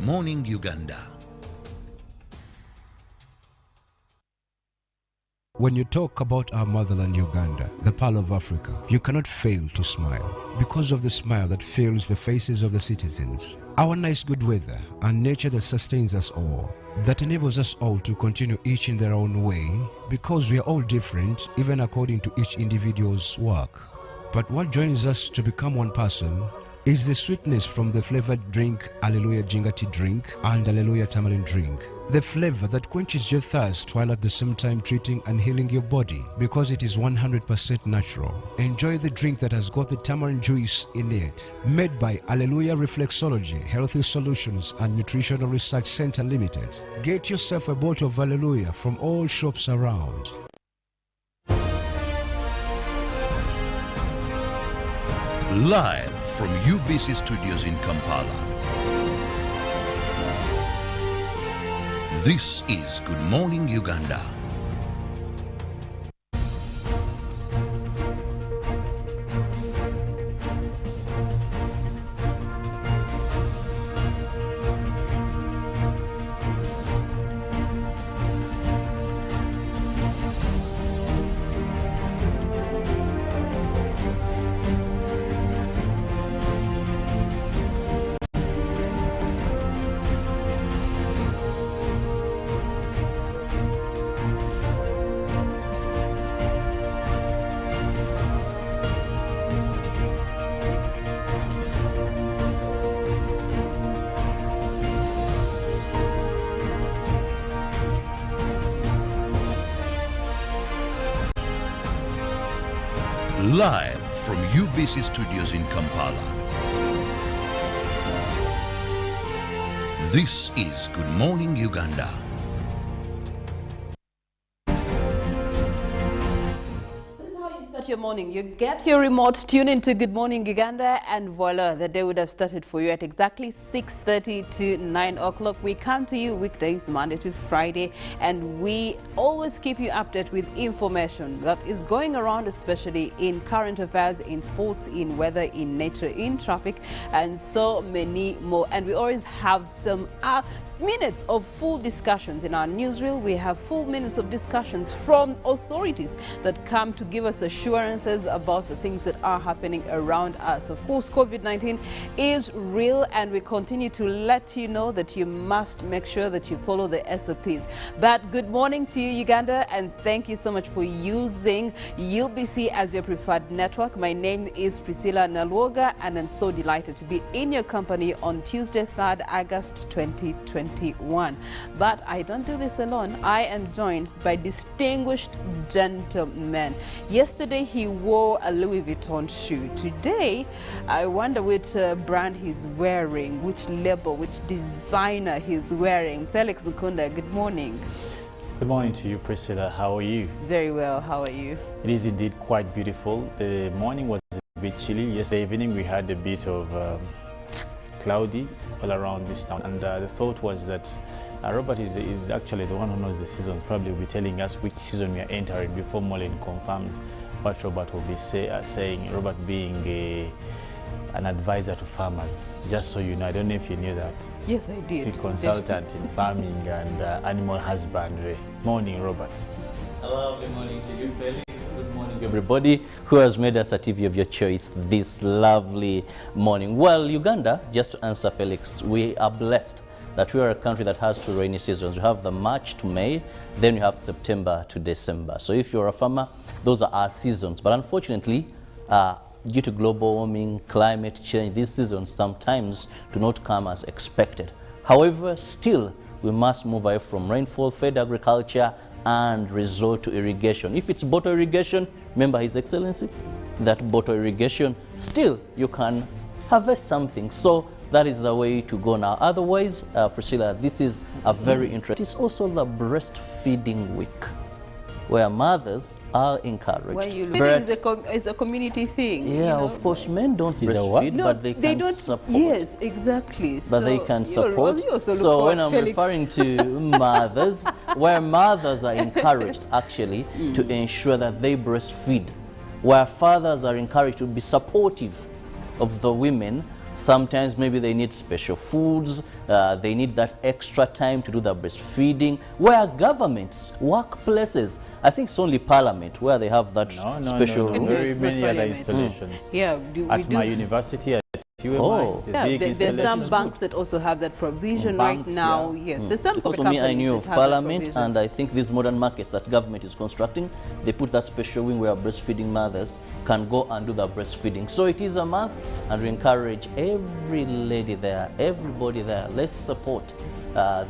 Morning Uganda. When you talk about our motherland Uganda, the Pearl of Africa, you cannot fail to smile because of the smile that fills the faces of the citizens. Our nice good weather and nature that sustains us all, that enables us all to continue each in their own way because we are all different even according to each individual's work. But what joins us to become one person is the sweetness from the flavored drink Alleluia Jingati drink and Alleluia Tamarind drink. The flavor that quenches your thirst while at the same time treating and healing your body because it is 100% natural. Enjoy the drink that has got the tamarind juice in it. Made by Alleluia Reflexology, Healthy Solutions and Nutritional Research Center Limited. Get yourself a bottle of Alleluia from all shops around. Live from UBC Studios in Kampala. This is Good Morning Uganda. Live from UBC Studios in Kampala. This is Good Morning Uganda. Your morning, you get your remote, tune into Good Morning Uganda, and voila, the day would have started for you at exactly 6:30 to 9 o'clock. We come to you weekdays, Monday to Friday, and we always keep you updated with information that is going around, especially in current affairs, in sports, in weather, in nature, in traffic, and so many more. And we always have some minutes of full discussions in our newsreel. We have full minutes of discussions from authorities that come to give us assurances about the things that are happening around us. Of course, COVID-19 is real, and we continue to let you know that you must make sure that you follow the SOPs. But good morning to you, Uganda, and thank you so much for using UBC as your preferred network. My name is Priscilla Nalwooga, and I'm so delighted to be in your company on Tuesday, 3rd August 2021. But I don't do this alone. I am joined by distinguished gentlemen. Yesterday he wore a Louis Vuitton shoe. Today I wonder which brand he's wearing, which label, which designer he's wearing. Felix Nkunda, good morning. Good morning to you, Priscilla. How are you? Very well. How are you? It is indeed quite beautiful. The morning was a bit chilly. Yesterday evening we had a bit of cloudy all around this town, and the thought was that Robert is actually the one who knows the seasons. Probably will be telling us which season we are entering before Molin confirms what Robert will be saying. Robert being an advisor to farmers, just so you know. I don't know if you knew that. Yes, I did. He's a consultant in farming and animal husbandry. Morning, Robert. Hello, good morning to you, Felix. Good morning, everybody who has made us a TV of your choice this lovely morning. Well, Uganda, just to answer Felix, we are blessed that we are a country that has two rainy seasons. We have the March to May, then we have September to December. So if you're a farmer, those are our seasons. But unfortunately, due to global warming, climate change, these seasons sometimes do not come as expected. However, still, we must move away from rainfall-fed agriculture and resort to irrigation. If it's bottle irrigation, remember His Excellency, that bottle irrigation, still you can harvest something. So that is the way to go now. Otherwise, Priscilla, this is a very interesting. It's also the breastfeeding week, where mothers are encouraged. Well, you it's a community thing. Yeah, you know? of course, men don't breastfeed, no, but they can don't support. Yes, exactly. But they can support. So when I'm referring to mothers, where mothers are encouraged actually to ensure that they breastfeed, where fathers are encouraged to be supportive of the women Sometimes maybe they need special foods, they need that extra time to do the breastfeeding, where governments, workplaces, I think it's only Parliament where they have that special room. Very many other installations. Yeah, at my university, at UMI, there's some banks that also have that provision right now. Yes, there's some because for me, I knew of Parliament, and I think these modern markets that government is constructing, they put that special wing where breastfeeding mothers can go and do the breastfeeding. So it is a month, and we encourage every lady there, everybody there, let's support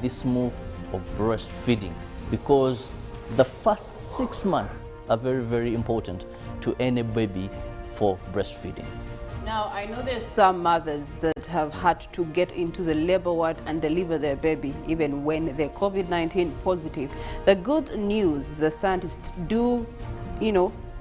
this move of breastfeeding, because the first 6 months are very, very important to any baby for breastfeeding. Now, I know there's some mothers that have had to get into the labor ward and deliver their baby even when they're COVID-19 positive. The good news, the scientists do,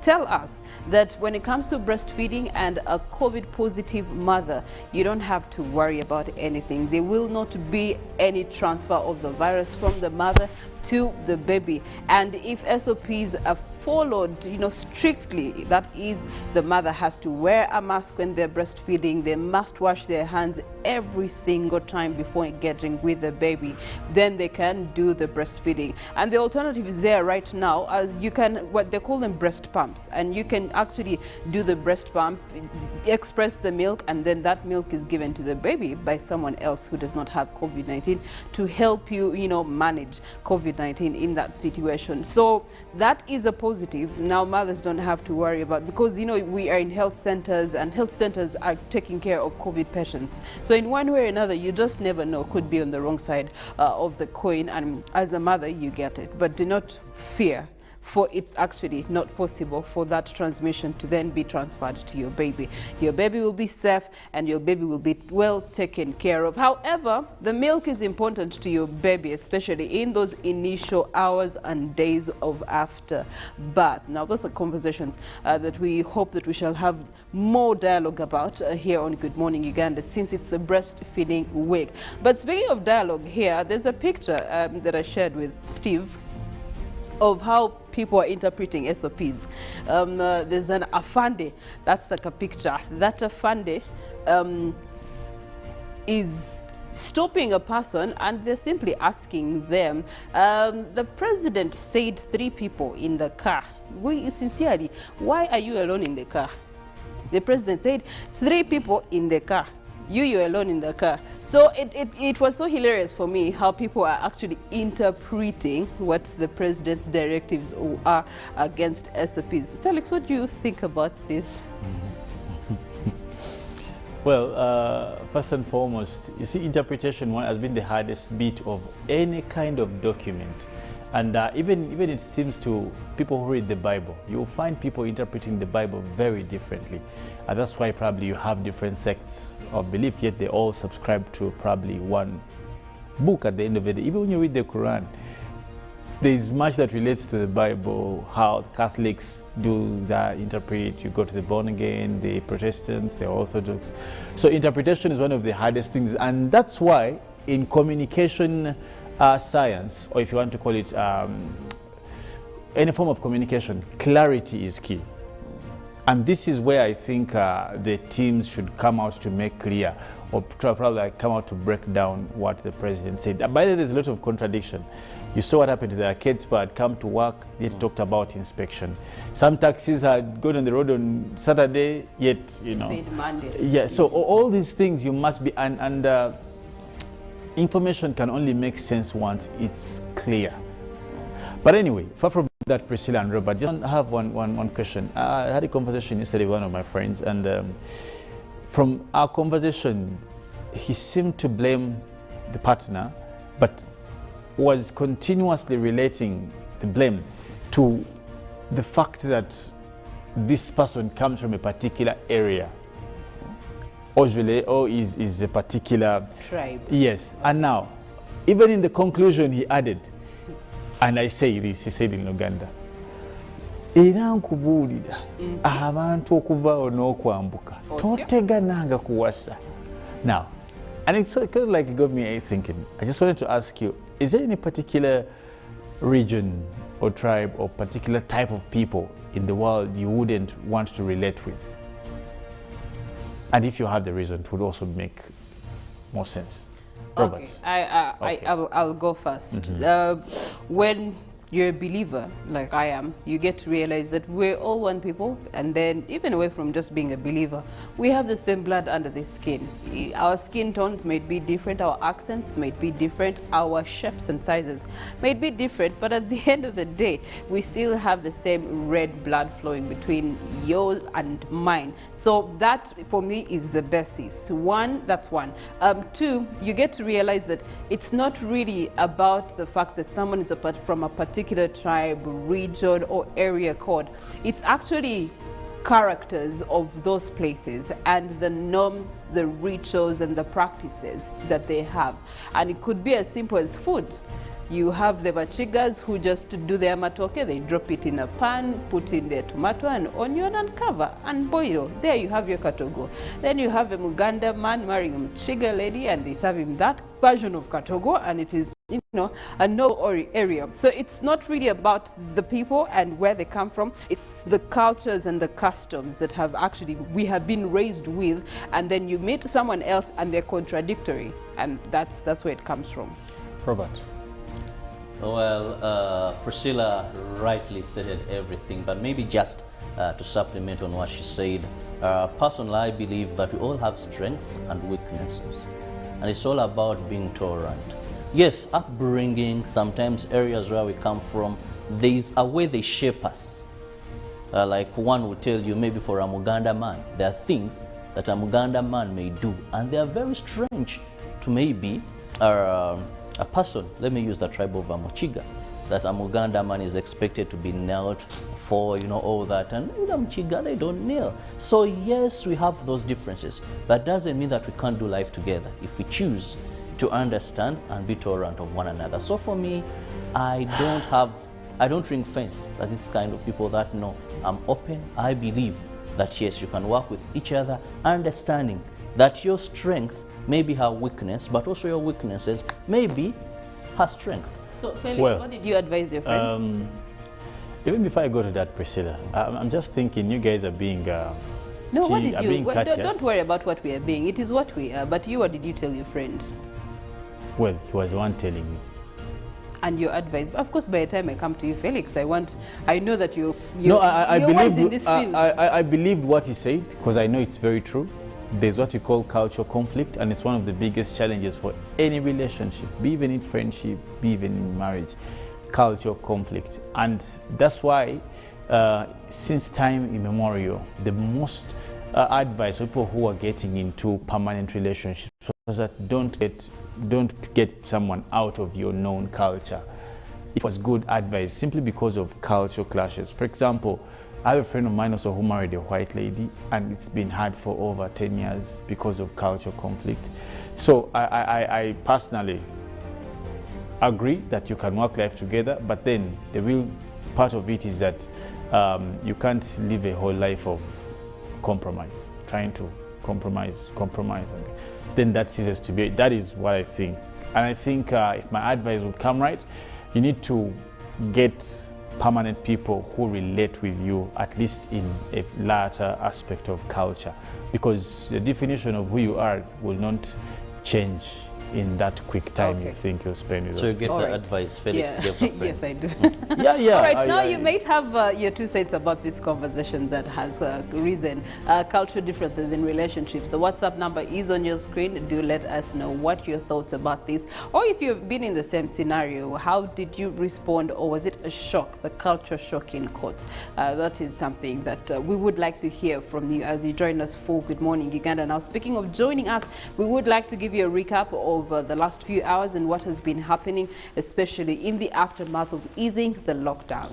tell us that when it comes to breastfeeding and a COVID positive mother, you don't have to worry about anything. There will not be any transfer of the virus from the mother to the baby. And if SOPs are followed, strictly, that is, the mother has to wear a mask when they're breastfeeding, they must wash their hands every single time before getting with the baby, then they can do the breastfeeding. And the alternative is there right now. You can, what they call them, breast pumps, and you can actually do the breast pump, express the milk, and then that milk is given to the baby by someone else who does not have COVID-19 to help you, manage COVID-19 in that situation. So that is a positive. Now mothers don't have to worry about, because we are in health centers, and health centers are taking care of COVID patients. So in one way or another, you just never know, could be on the wrong side of the coin, and as a mother you get it. But do not fear, for it's actually not possible for that transmission to then be transferred to your baby. Your baby will be safe and your baby will be well taken care of. However, the milk is important to your baby, especially in those initial hours and days of after birth. Now, those are conversations that we hope that we shall have more dialogue about here on Good Morning Uganda, since it's a breastfeeding week. But speaking of dialogue here, there's a picture that I shared with Steve of how people are interpreting SOPs. There's an afande, that's like a picture. That afande is stopping a person, and they're simply asking them, the president said 3 people in the car. Sincerely, why are you alone in the car? The president said 3 people in the car. You're alone in the car. So it was so hilarious for me how people are actually interpreting what the president's directives are against SOPs. Felix, what do you think about this? Well, first and foremost, you see, interpretation has been the hardest bit of any kind of document. And even it seems to people who read the Bible, you'll find people interpreting the Bible very differently. And that's why probably you have different sects of belief, yet they all subscribe to probably one book at the end of the day. Even when you read the Quran, there is much that relates to the Bible, how the Catholics do that, interpret. You go to the born again, the Protestants, the Orthodox. So interpretation is one of the hardest things. And that's why in communication science, or if you want to call it any form of communication, clarity is key. And this is where I think the teams should come out to make clear, or probably come out to break down what the president said. By the way, there's a lot of contradiction. You saw what happened to the arcades, but come to work, yet talked about inspection. Some taxis had gone on the road on Saturday, yet, Said Monday. Yeah, so all these things you must be, and information can only make sense once it's clear. But anyway, far from that, Priscilla and Robert, just have one question. I had a conversation yesterday with one of my friends, and from our conversation, he seemed to blame the partner, but was continuously relating the blame to the fact that this person comes from a particular area, or is a particular tribe. Yes. And now, even in the conclusion, he added, and I say this, he said in Uganda, era nkubuulira abantu okuvaawo n'okwambuka totega nanga kuwasa. Now, and it's kind of like it got me thinking. I just wanted to ask you, is there any particular region or tribe or particular type of people in the world you wouldn't want to relate with? And if you have the reason, it would also make more sense. Robert. Okay, I'll go first. When you're a believer, like I am, you get to realize that we're all one people, and then even away from just being a believer, we have the same blood under the skin. Our skin tones may be different, our accents may be different, our shapes and sizes may be different, but at the end of the day, we still have the same red blood flowing between yours and mine. So that, for me, is the basis. That's one. Two, you get to realize that it's not really about the fact that someone is from a particular tribe, region, or area code. It's actually characters of those places and the norms, the rituals, and the practices that they have. And it could be as simple as food. You have the Bachigas who just do their matoke, they drop it in a pan, put in their tomato and onion and cover and boil. There you have your katogo. Then you have a Muganda man marrying a Mchiga lady and they serve him that version of katogo, and it is, you know, a no area. So it's not really about the people and where they come from. It's the cultures and the customs that we have been raised with, and then you meet someone else and they're contradictory, and that's where it comes from. Robert. Well, Priscilla rightly stated everything, but maybe just to supplement on what she said, personally, I believe that we all have strengths and weaknesses, and it's all about being tolerant. Yes, upbringing, sometimes areas where we come from, there's a way they shape us. Like one would tell you, maybe for a Muganda man, there are things that a Muganda man may do, and they are very strange to maybe a person, let me use the tribe of Mochiga, that a Muganda man is expected to be knelt for, you know, all that, and the Mochiga, they don't kneel. So yes, we have those differences, but doesn't mean that we can't do life together if we choose to understand and be tolerant of one another. So for me, I don't ring fence that this kind of people that no, I'm open. I believe that yes, you can work with each other, understanding that your strength maybe her weakness, but also your weaknesses maybe her strength. So Felix, what did you advise your friend? Even before I go to that, Priscilla, I'm just thinking you guys are being no, what did you? Well, don't worry about what we are being. It is what we are. But you, what did you tell your friend? Well, he was the one telling me. And your advice. Of course, by the time I come to you, Felix, I know that you're believe in this field. I believed what he said because I know it's very true. There's what you call cultural conflict, and it's one of the biggest challenges for any relationship, be even in friendship, be even in marriage, cultural conflict. And that's why, since time immemorial, the most advice for people who are getting into permanent relationships was that don't get someone out of your known culture. It was good advice simply because of cultural clashes. For example, I have a friend of mine also who married a white lady, and it's been hard for over 10 years because of cultural conflict. So I personally agree that you can work life together, but then the real part of it is that you can't live a whole life of compromise, trying to compromise. Then that ceases to be. That is what I think. And I think if my advice would come right, you need to get permanent people who relate with you, at least in a latter aspect of culture, because the definition of who you are will not change in that quick time you think you'll spend with us. So you get the advice, Felix. Yes, I do. Yeah. All right, now you might have your 2 cents about this conversation that has risen. Cultural differences in relationships. The WhatsApp number is on your screen. Do let us know what your thoughts about this. Or if you've been in the same scenario, how did you respond, or was it a shock, the culture shock in quotes? That is something that we would like to hear from you as you join us for Good Morning Uganda. Now, speaking of joining us, we would like to give you a recap of the last few hours and what has been happening, especially in the aftermath of easing the lockdown.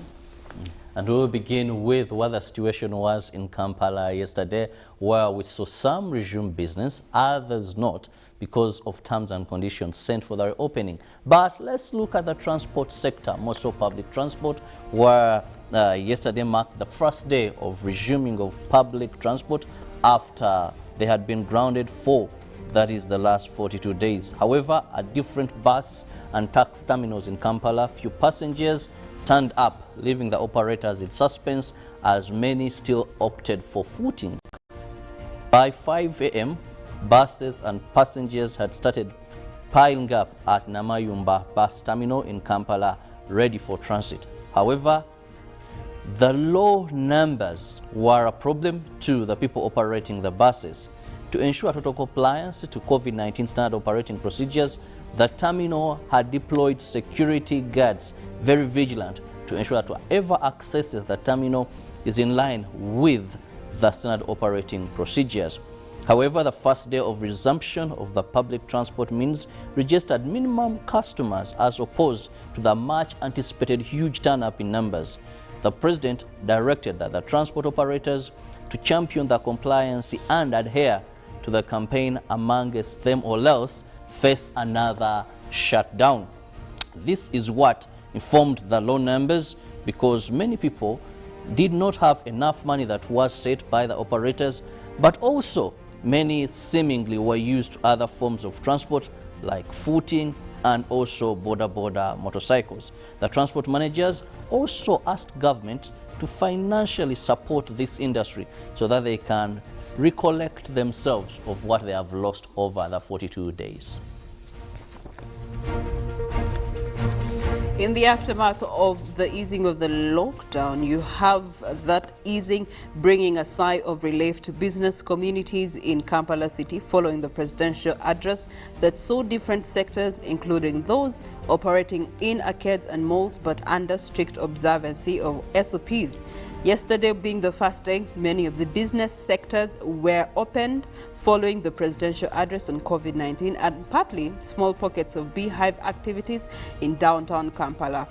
And we'll begin with what the situation was in Kampala yesterday, where we saw some resume business, others not, because of terms and conditions sent for the reopening. But let's look at the transport sector, more so public transport, where yesterday marked the first day of resuming of public transport after they had been grounded for, that is, the last 42 days. However, at different bus and taxi terminals in Kampala, few passengers turned up, leaving the operators in suspense as many still opted for footing. By 5 a.m., buses and passengers had started piling up at Namayumba bus terminal in Kampala, ready for transit. However, the low numbers were a problem to the people operating the buses. To ensure total compliance to COVID-19 standard operating procedures, the terminal had deployed security guards, very vigilant, to ensure that whoever accesses the terminal is in line with the standard operating procedures. However, the first day of resumption of the public transport means registered minimum customers as opposed to the much anticipated huge turn-up in numbers. The president directed that the transport operators to champion the compliance and adhere to the campaign amongst them or else face another shutdown. This is what informed the low numbers, because many people did not have enough money that was set by the operators, but also many seemingly were used to other forms of transport like footing and also border motorcycles. The transport managers also asked government to financially support this industry so that they can recollect themselves of what they have lost over the 42 days. In the aftermath of the easing of the lockdown, you have that easing bringing a sigh of relief to business communities in Kampala City following the presidential address that saw different sectors, including those operating in arcades and malls but under strict observancy of SOPs. Yesterday being the first day, many of the business sectors were opened following the presidential address on COVID-19 and partly small pockets of beehive activities in downtown Kampala.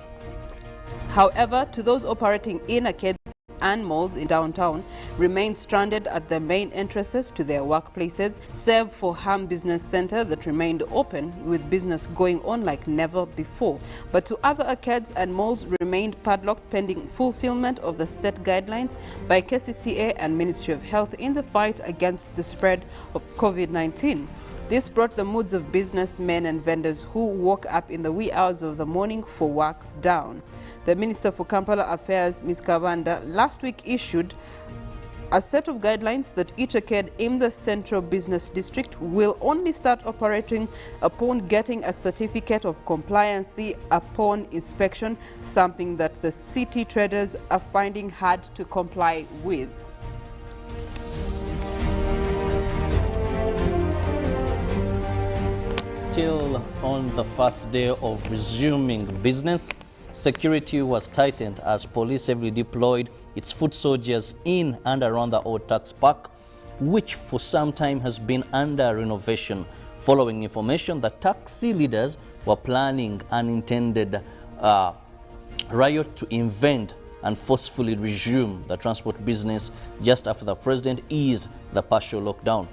However, to those operating in arcades and malls in downtown remained stranded at the main entrances to their workplaces, save for Ham Business Center that remained open with business going on like never before. But to other arcades and malls remained padlocked pending fulfillment of the set guidelines by KCCA and Ministry of Health in the fight against the spread of COVID-19. This brought the moods of businessmen and vendors who woke up in the wee hours of the morning for work down. The Minister for Kampala Affairs, Ms. Kavanda, last week issued a set of guidelines that each arcade in the Central Business District will only start operating upon getting a certificate of compliancy upon inspection, something that the city traders are finding hard to comply with. Still on the first day of resuming business, security was tightened as police heavily deployed its foot soldiers in and around the old tax park, which for some time has been under renovation, following information that taxi leaders were planning unintended riot to invent and forcefully resume the transport business just after the president eased the partial lockdown.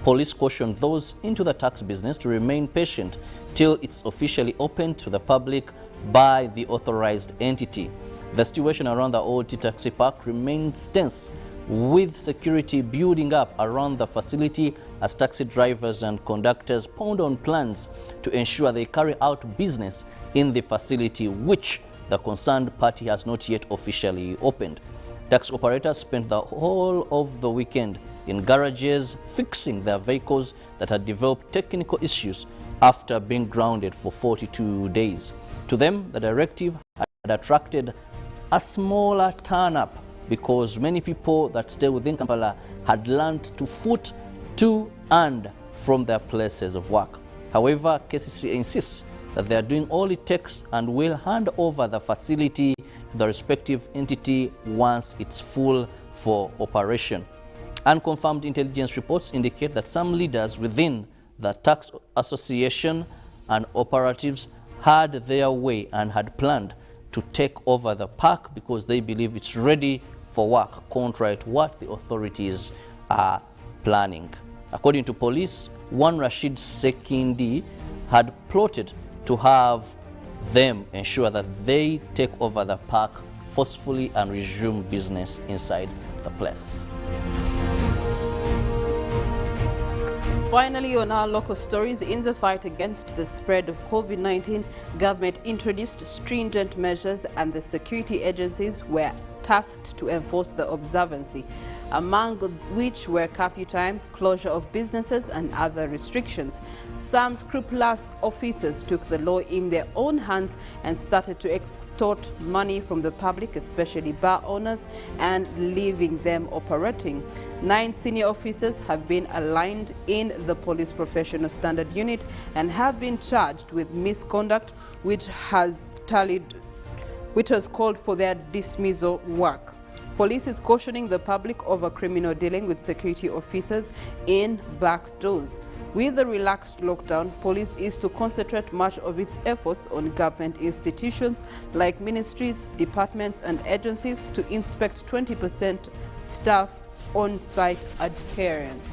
Police cautioned those into the tax business to remain patient till it's officially opened to the public by the authorized entity. The situation around the old taxi park remains tense, with security building up around the facility as taxi drivers and conductors pound on plans to ensure they carry out business in the facility, which the concerned party has not yet officially opened. Taxi operators spent the whole of the weekend in garages fixing their vehicles that had developed technical issues after being grounded for 42 days. To them, the directive had attracted a smaller turn-up because many people that stay within Kampala had learned to foot to and from their places of work. However, KCCA insists that they are doing all it takes and will hand over the facility to the respective entity once it's full for operation. Unconfirmed intelligence reports indicate that some leaders within the tax association and operatives had their way and had planned to take over the park because they believe it's ready for work, contrary to what the authorities are planning. According to police, one Rashid Sekindi had plotted to have them ensure that they take over the park forcefully and resume business inside the place. Finally, on our local stories, in the fight against the spread of COVID-19, government introduced stringent measures and the security agencies were tasked to enforce the observancy, among which were curfew time, closure of businesses and other restrictions. Some scrupulous officers took the law in their own hands and started to extort money from the public, especially bar owners, and leaving them operating. 9 senior officers have been aligned in the Police Professional Standard Unit and have been charged with misconduct, which has called for their dismissal work. Police is cautioning the public over criminal dealing with security officers in back doors. With the relaxed lockdown, police is to concentrate much of its efforts on government institutions like ministries, departments and agencies to inspect 20% staff on-site adherence.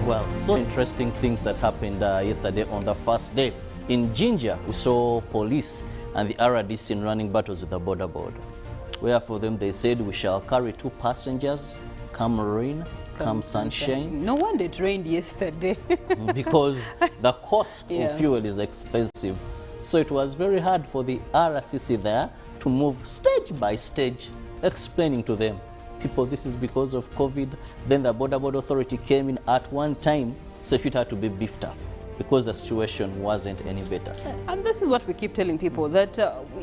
Well, so interesting things that happened yesterday on the first day. In Jinja, we saw police and the RDC running battles with the border board, where for them they said, we shall carry 2 passengers, come rain, come sunshine. No wonder it rained yesterday. Because the cost of fuel is expensive. So it was very hard for the RCC there to move stage by stage, explaining to them, people, this is because of COVID. Then the border board authority came in at one time, security had to be beefed up, because the situation wasn't any better. And this is what we keep telling people, that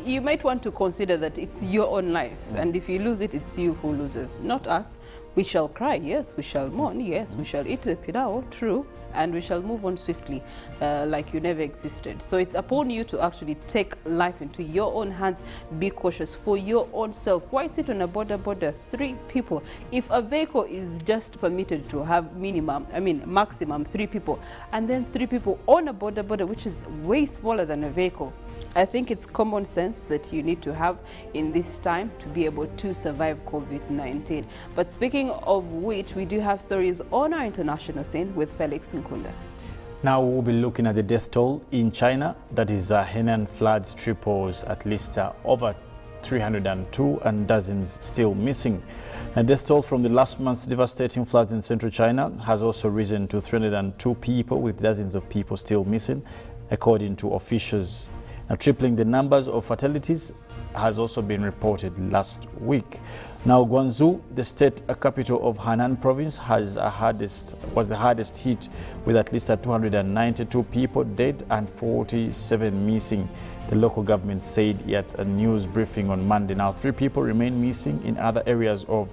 you might want to consider that it's your own life. And if you lose it, it's you who loses, not us. We shall cry, yes. We shall mourn, yes. We shall eat the pirao, true. And we shall move on swiftly, like you never existed. So it's upon you to actually take life into your own hands. Be cautious for your own self. Why sit on a border 3 people? If a vehicle is just permitted to have maximum 3 people, and then 3 people on a border, which is way smaller than a vehicle, I think it's common sense that you need to have in this time to be able to survive COVID-19. But speaking of which, we do have stories on our international scene with Felix Nkunda. Now we'll be looking at the death toll in China. That is Henan floods triples at least over 302 and dozens still missing. The death toll from the last month's devastating floods in central China has also risen to 302 people, with dozens of people still missing, according to officials. Now, tripling the numbers of fatalities has also been reported last week. Now, Guangzhou, the state capital of Henan province, was the hardest hit, with at least 292 people dead and 47 missing, the local government said at a news briefing on Monday. Now, 3 people remain missing in other areas of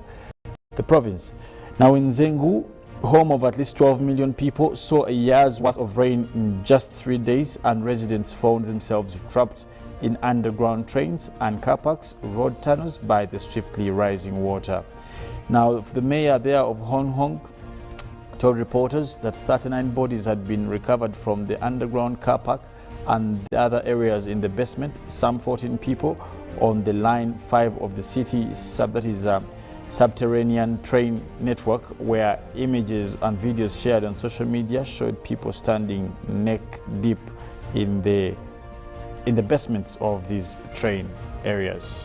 the province. Now, in Zhengzhou, home of at least 12 million people, saw a year's worth of rain in just 3 days, and residents found themselves trapped in underground trains and car parks, road tunnels by the swiftly rising water. Now, the mayor there of Hong Kong told reporters that 39 bodies had been recovered from the underground car park and the other areas in the basement. Some 14 people on the line 5 of the city subterranean train network, where images and videos shared on social media showed people standing neck deep in the basements of these train areas.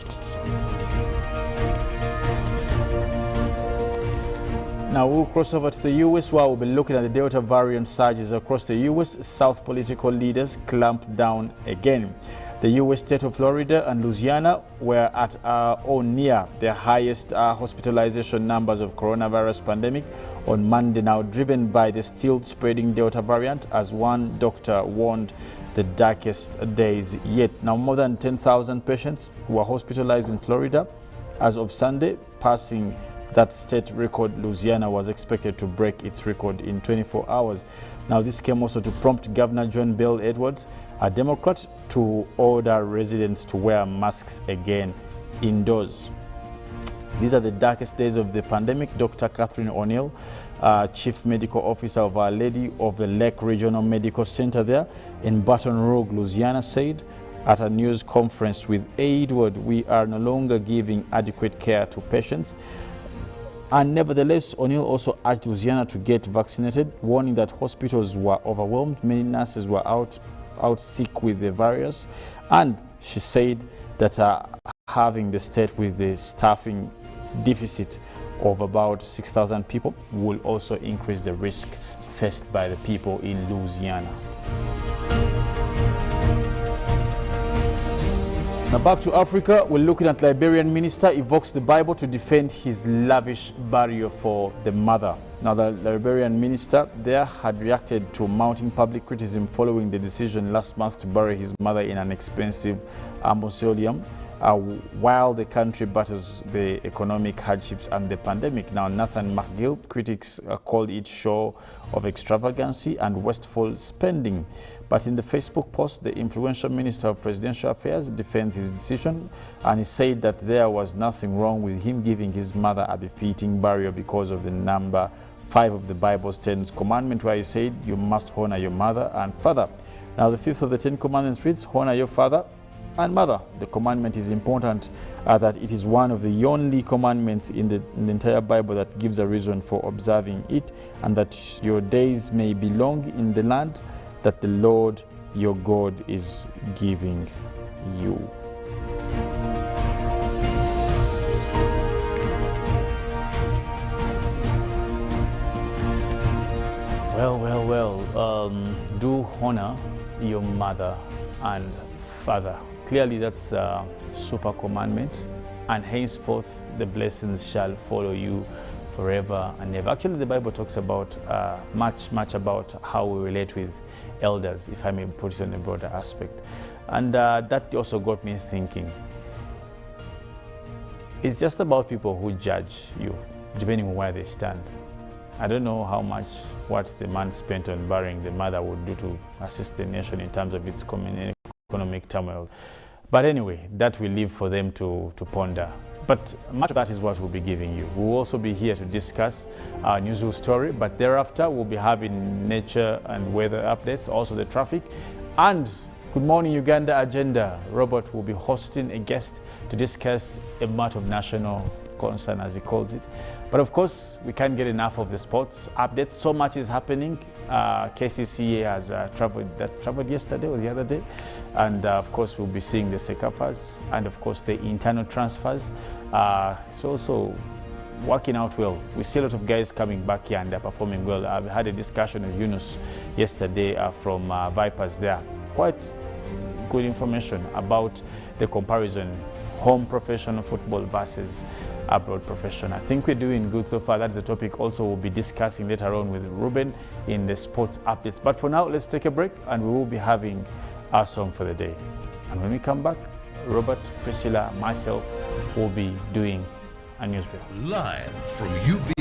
Now we'll cross over to the U.S., where we'll be looking at the Delta variant surges across the U.S. South political leaders clamped down again. The U.S. state of Florida and Louisiana were at or near their highest hospitalization numbers of coronavirus pandemic on Monday, now driven by the still spreading Delta variant, as one doctor warned the darkest days yet. Now, more than 10,000 patients were hospitalized in Florida as of Sunday, passing that state record. Louisiana was expected to break its record in 24 hours. Now, this came also to prompt Governor John Bel Edwards, a Democrat, to order residents to wear masks again indoors. These are the darkest days of the pandemic. Dr. Catherine O'Neill, Chief Medical Officer of Our Lady of the Lake Regional Medical Center there in Baton Rouge, Louisiana, said at a news conference with Edward, "We are no longer giving adequate care to patients." And nevertheless, O'Neill also urged Louisiana to get vaccinated, warning that hospitals were overwhelmed. Many nurses were out sick with the virus. And she said that having the state with the staffing deficit of about 6,000 people will also increase the risk faced by the people in Louisiana. Now back to Africa, we're looking at Liberian minister evokes the Bible to defend his lavish burial for the mother. Now the Liberian minister there had reacted to mounting public criticism following the decision last month to bury his mother in an expensive mausoleum while the country battles the economic hardships and the pandemic. Now Nathan McGill, critics called it show of extravagancy and wasteful spending. But in the Facebook post, the influential Minister of Presidential Affairs defends his decision, and he said that there was nothing wrong with him giving his mother a befitting burial because of the number 5 of the Bible's 10 commandment, where he said, you must honor your mother and father. Now the 5th of the 10 commandments reads, honor your father and mother. The commandment is important that it is one of the only commandments in the entire Bible that gives a reason for observing it, and that your days may be long in the land that the Lord your God is giving you. Well, do honor your mother and father. Clearly that's a super commandment, and henceforth the blessings shall follow you forever and ever. Actually, the Bible talks about much about how we relate with elders, if I may put it on a broader aspect. And that also got me thinking. It's just about people who judge you, depending on where they stand. I don't know how much what the man spent on burying the mother would do to assist the nation in terms of its economic turmoil. But anyway, that will leave for them to ponder. But much of that is what we'll be giving you. We'll also be here to discuss our newsroom story, but thereafter we'll be having nature and weather updates, also the traffic, and Good Morning Uganda agenda. Robert will be hosting a guest to discuss a matter of national concern, as he calls it. But of course, we can't get enough of the sports updates. So much is happening. KCCA has traveled yesterday or the other day. And of course, we'll be seeing the Sekafas and of course the internal transfers. It's also working out well. We see a lot of guys coming back here and they're performing well. I've had a discussion with Yunus yesterday from Vipers there. Quite good information about the comparison, home professional football versus abroad professional. I think we're doing good so far. That's the topic also we'll be discussing later on with Ruben in the sports updates. But for now, let's take a break and we will be having our song for the day. And when we come back, Robert, Priscilla, myself will be doing a newsreel. Live from UB.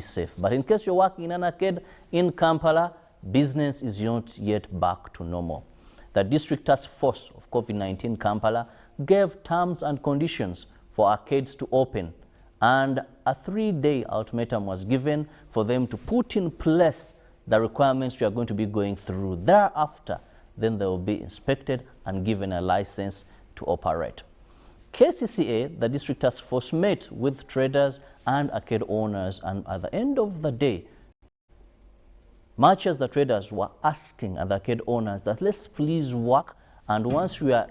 be safe. But in case you're working in an arcade in Kampala, business is not yet back to normal. The District Task Force of COVID-19 Kampala gave terms and conditions for arcades to open, and a 3-day ultimatum was given for them to put in place the requirements we are going to be going through. Thereafter, then they will be inspected and given a license to operate. KCCA, the District Task Force, met with traders and arcade owners, and at the end of the day, much as the traders were asking the arcade owners that let's please work, and once we are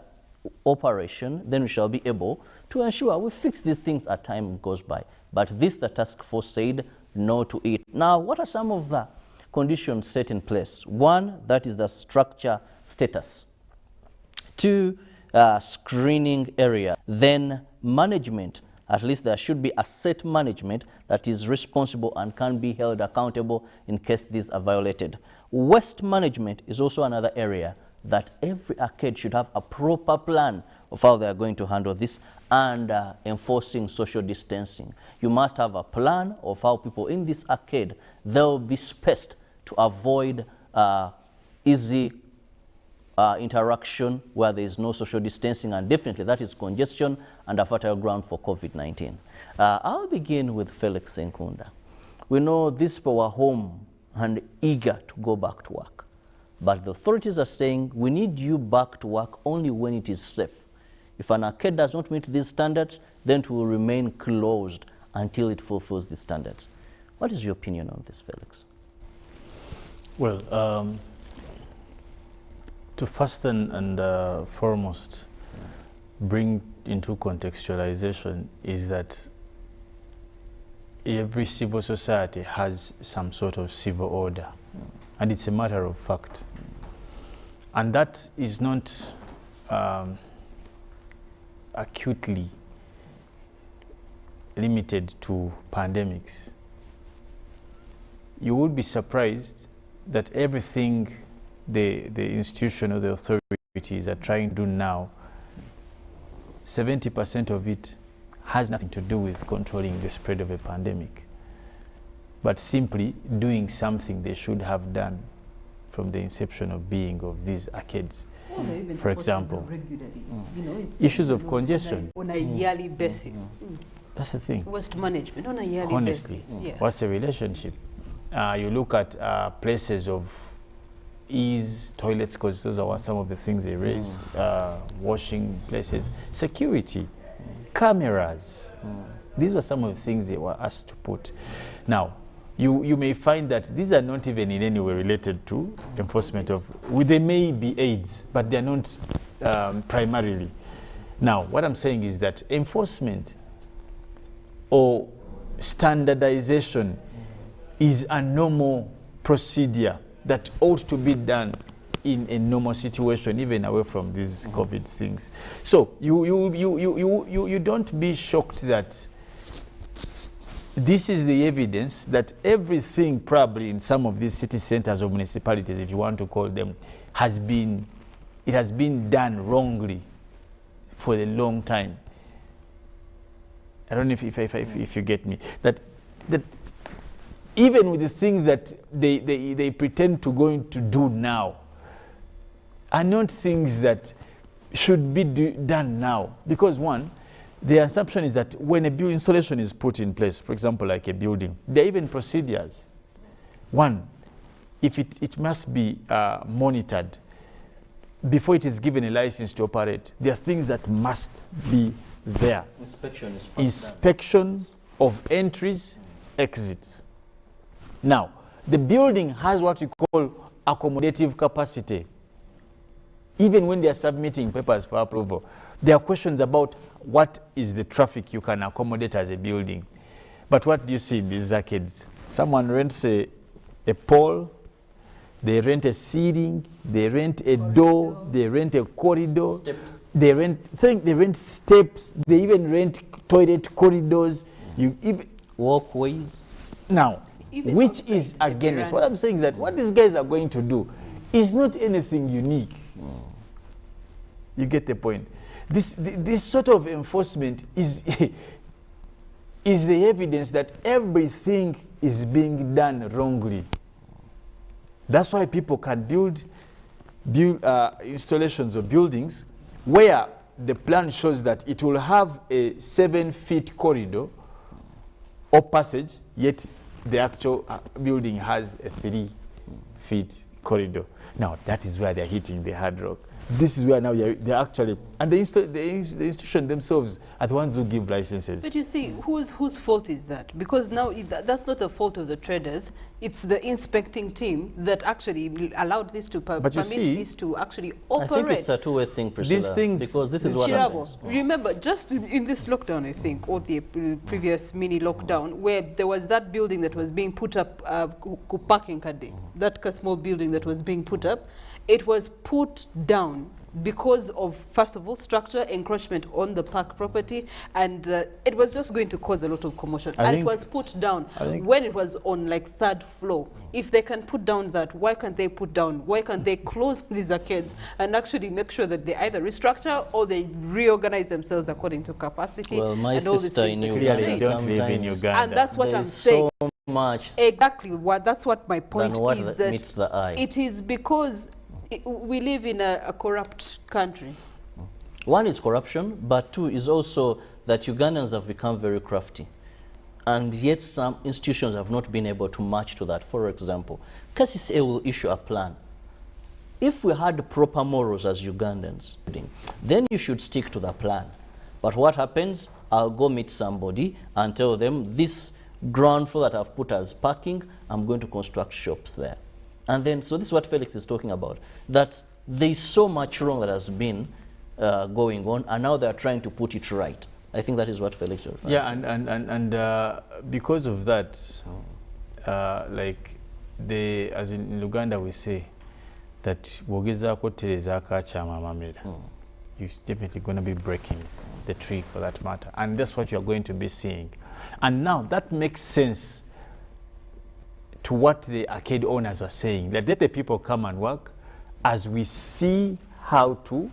operation, then we shall be able to ensure we fix these things as time goes by. But this, the task force said no to it. Now, what are some of the conditions set in place? One, that is the structure status. 2, screening area. Then management. At least there should be a set management that is responsible and can be held accountable in case these are violated. Waste management is also another area that every arcade should have a proper plan of how they are going to handle this, and enforcing social distancing. You must have a plan of how people in this arcade, they'll be spaced to avoid easy interaction where there is no social distancing, and definitely that is congestion and a fertile ground for COVID-19. I'll begin with Felix Nkunda. We know these people were home and eager to go back to work, but the authorities are saying we need you back to work only when it is safe. If an arcade does not meet these standards, then it will remain closed until it fulfills the standards. What is your opinion on this, Felix? Well, to first and foremost bring into contextualization is that every civil society has some sort of civil order, and it's a matter of fact. And that is not acutely limited to pandemics. You would be surprised that everything the institution or the authorities are trying to do now, 70% of it has nothing to do with controlling the spread of a pandemic, but simply doing something they should have done from the inception of being of these arcades. For example, issues of congestion on a yearly basis. That's the thing. Waste management on a yearly Honestly, basis. Yeah. what's the relationship? You look at places of ease, toilets, because those are some of the things they raised, washing places, security, cameras. These were some of the things they were asked to put. Now, you may find that these are not even in any way related to enforcement of, they may be aids, but they're not primarily. Now, what I'm saying is that enforcement or standardization is a normal procedure that ought to be done in a normal situation, even away from these COVID things. So you don't be shocked that this is the evidence that everything probably in some of these city centers or municipalities, if you want to call them, has been done wrongly for a long time. I don't know if you get me. That even with the things that they pretend to going to do now are not things that should be done now. Because one, the assumption is that when a building installation is put in place, for example, like a building, there are even procedures. One, if it must be monitored before it is given a license to operate, there are things that must be there. Inspection of entries, exits. Now, the building has what we call accommodative capacity. Even when they are submitting papers for approval, there are questions about what is the traffic you can accommodate as a building. But what do you see in these arcades? Someone rents a pole, they rent a ceiling, they rent a door, they rent a corridor, steps. They rent steps, they even rent toilet corridors, you even walkways. Now, even which is against what I'm saying is that what these guys are going to do is not anything unique. You get the point. This sort of enforcement is is the evidence that everything is being done wrongly. That's why people can build installations or buildings where the plan shows that it will have a 7-foot corridor or passage, yet the actual building has a 3-foot corridor. Now, that is where they're hitting the hard rock. This is where now they're actually, and the institution themselves are the ones who give licenses. But you see, whose fault is that? Because now that's not the fault of the traders. It's the inspecting team that actually allowed this to permit this to actually operate. I think it's a two-way thing, Priscilla. These things, because this is what Kirabo, remember, just in this lockdown, I think, or the previous mini lockdown, where there was that building that was being put up, parking kade, that small building that was being put up, it was put down because of, first of all, structure encroachment on the park property, and it was just going to cause a lot of commotion. And it was put down when it was on like 3rd floor. If they can put down that, why can't they put down? Why can't they close these arcades and actually make sure that they either restructure or they reorganize themselves according to capacity? Well, my and all these sister in Clearly don't live in Uganda. And that's what I'm saying. So much Exactly. That's what my point is. That meets the eye. it is because we live in a corrupt country. One is corruption, but two is also that Ugandans have become very crafty. And yet some institutions have not been able to match to that. For example, KCCA will issue a plan. If we had proper morals as Ugandans, then you should stick to the plan. But what happens? I'll go meet somebody and tell them, this ground floor that I've put as parking, I'm going to construct shops there. And then, so this is what Felix is talking about, that there's so much wrong that has been going on, and now they're trying to put it right. I think that is what Felix is referring to. And because of that, like as in Uganda we say that wogezako terezaka chama mamera. You're definitely going to be breaking the tree for that matter, and that's what you're going to be seeing. And now that makes sense to what the arcade owners were saying, that let the people come and work as we see how to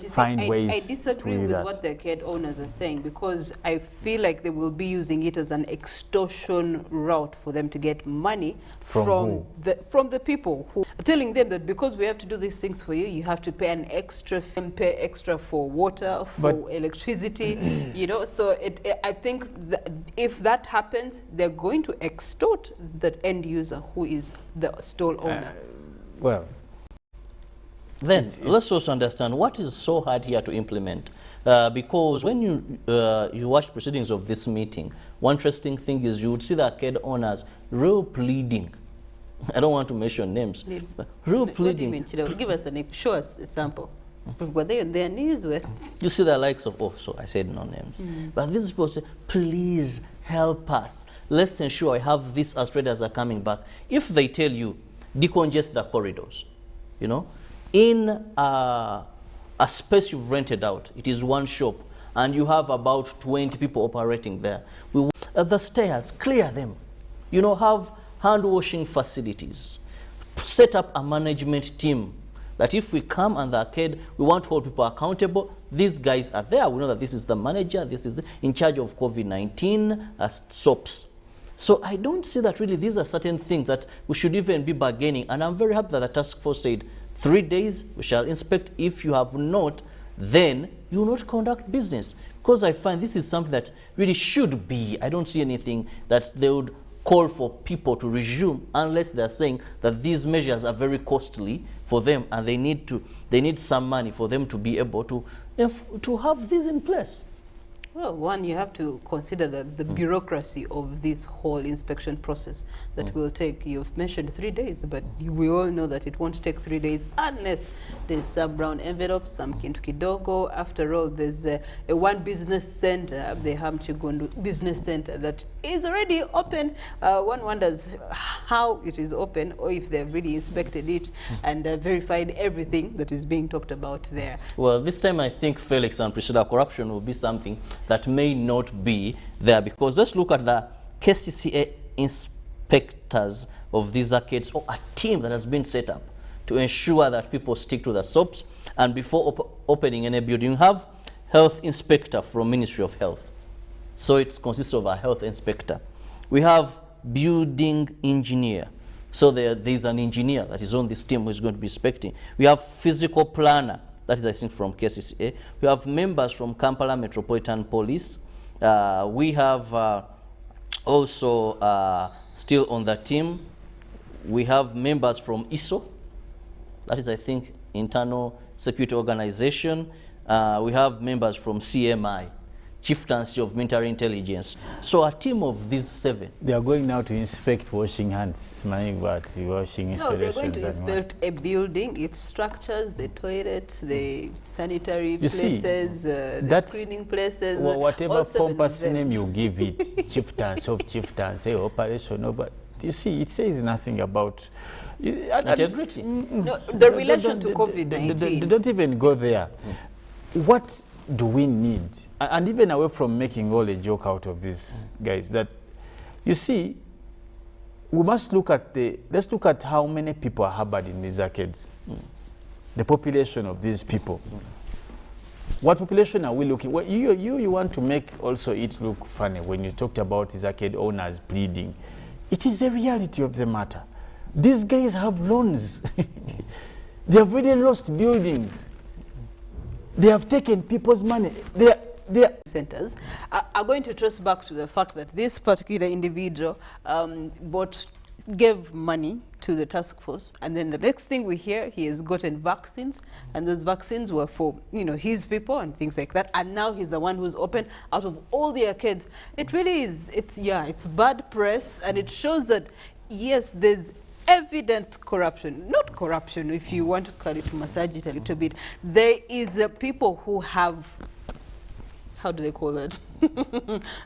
find ways. I disagree with what the arcade owners are saying, because I feel like they will be using it as an extortion route for them to get money from the people who are telling them that because we have to do these things for you, you have to pay an extra fee, pay extra for water, for electricity, you know. So I think that if that happens, they're going to extort the end user who is the stall owner. Well, then let's also understand what is so hard here to implement, because when you watch proceedings of this meeting, one interesting thing is you would see the arcade owners real pleading. I don't want to mention names, but real pleading. What do you mean? Give us show us a sample. Were they on their knees with? You see the likes of, so I said no names. But these people say, please help us. Let's ensure I have this as traders are coming back. If they tell you, decongest the corridors, you know, in a space you've rented out, it is one shop, and you have about 20 people operating there. The stairs, clear them. You know, have hand-washing facilities. Set up a management team that if we come on the arcade, we want to hold people accountable. These guys are there. We know that this is the manager, this is in charge of COVID-19 SOPs. So I don't see that really these are certain things that we should even be bargaining. And I'm very happy that the task force said 3 days we shall inspect. If you have not, then you will not conduct business. Because I find this is something that really should be. I don't see anything that they would call for people to resume unless they're saying that these measures are very costly for them and they need some money for them to be able to have this in place. Well, one, you have to consider the bureaucracy of this whole inspection process that will take, you've mentioned 3 days, but we all know that it won't take 3 days unless there's some brown envelopes, some kintu kidogo. After all, there's a one business center, the Hamchigundu Business Center, that is already open. One wonders how it is open, or if they've really inspected it and verified everything that is being talked about there. Well, this time I think, Felix and Priscilla, corruption will be something that may not be there, because let's look at the KCCA inspectors of these arcades, or a team that has been set up to ensure that people stick to the SOPs. And before opening any building, you have health inspector from Ministry of Health. So it consists of a health inspector. We have building engineer. So there's an engineer that is on this team who is going to be inspecting. We have physical planner, that is I think from KCCA. We have members from Kampala Metropolitan Police. We have also still on the team, we have members from ISO, that is I think Internal Security Organization. We have members from CMI, Chieftaincy of Military Intelligence. So a team of these 7. They are going now to inspect washing hands, smelling about washing installations. No, they're going to inspect a building, its structures, the toilets, the sanitary places, the screening places. Well, whatever pompous name you give it, chieftains of chieftains, say operational, but you see, it says nothing about integrity. No, the relation to COVID-19. Don't even go there. What do we need? And even away from making all a joke out of this, guys, that you see, we must look at let's look at how many people are harbored in these arcades. The population of these people. What population are we looking? Well, you want to make also it look funny when you talked about these arcade owners bleeding. It is the reality of the matter. These guys have loans. They have really lost buildings. They have taken people's money. Centers are going to trace back to the fact that this particular individual gave money to the task force, and then the next thing we hear, he has gotten vaccines, and those vaccines were for, you know, his people and things like that, and now he's the one who's open out of all the arcades. It really is, it's bad press, and it shows that, yes, there's evident corruption. Not corruption, if you want to massage it a little bit. There is people who have, how do they call it?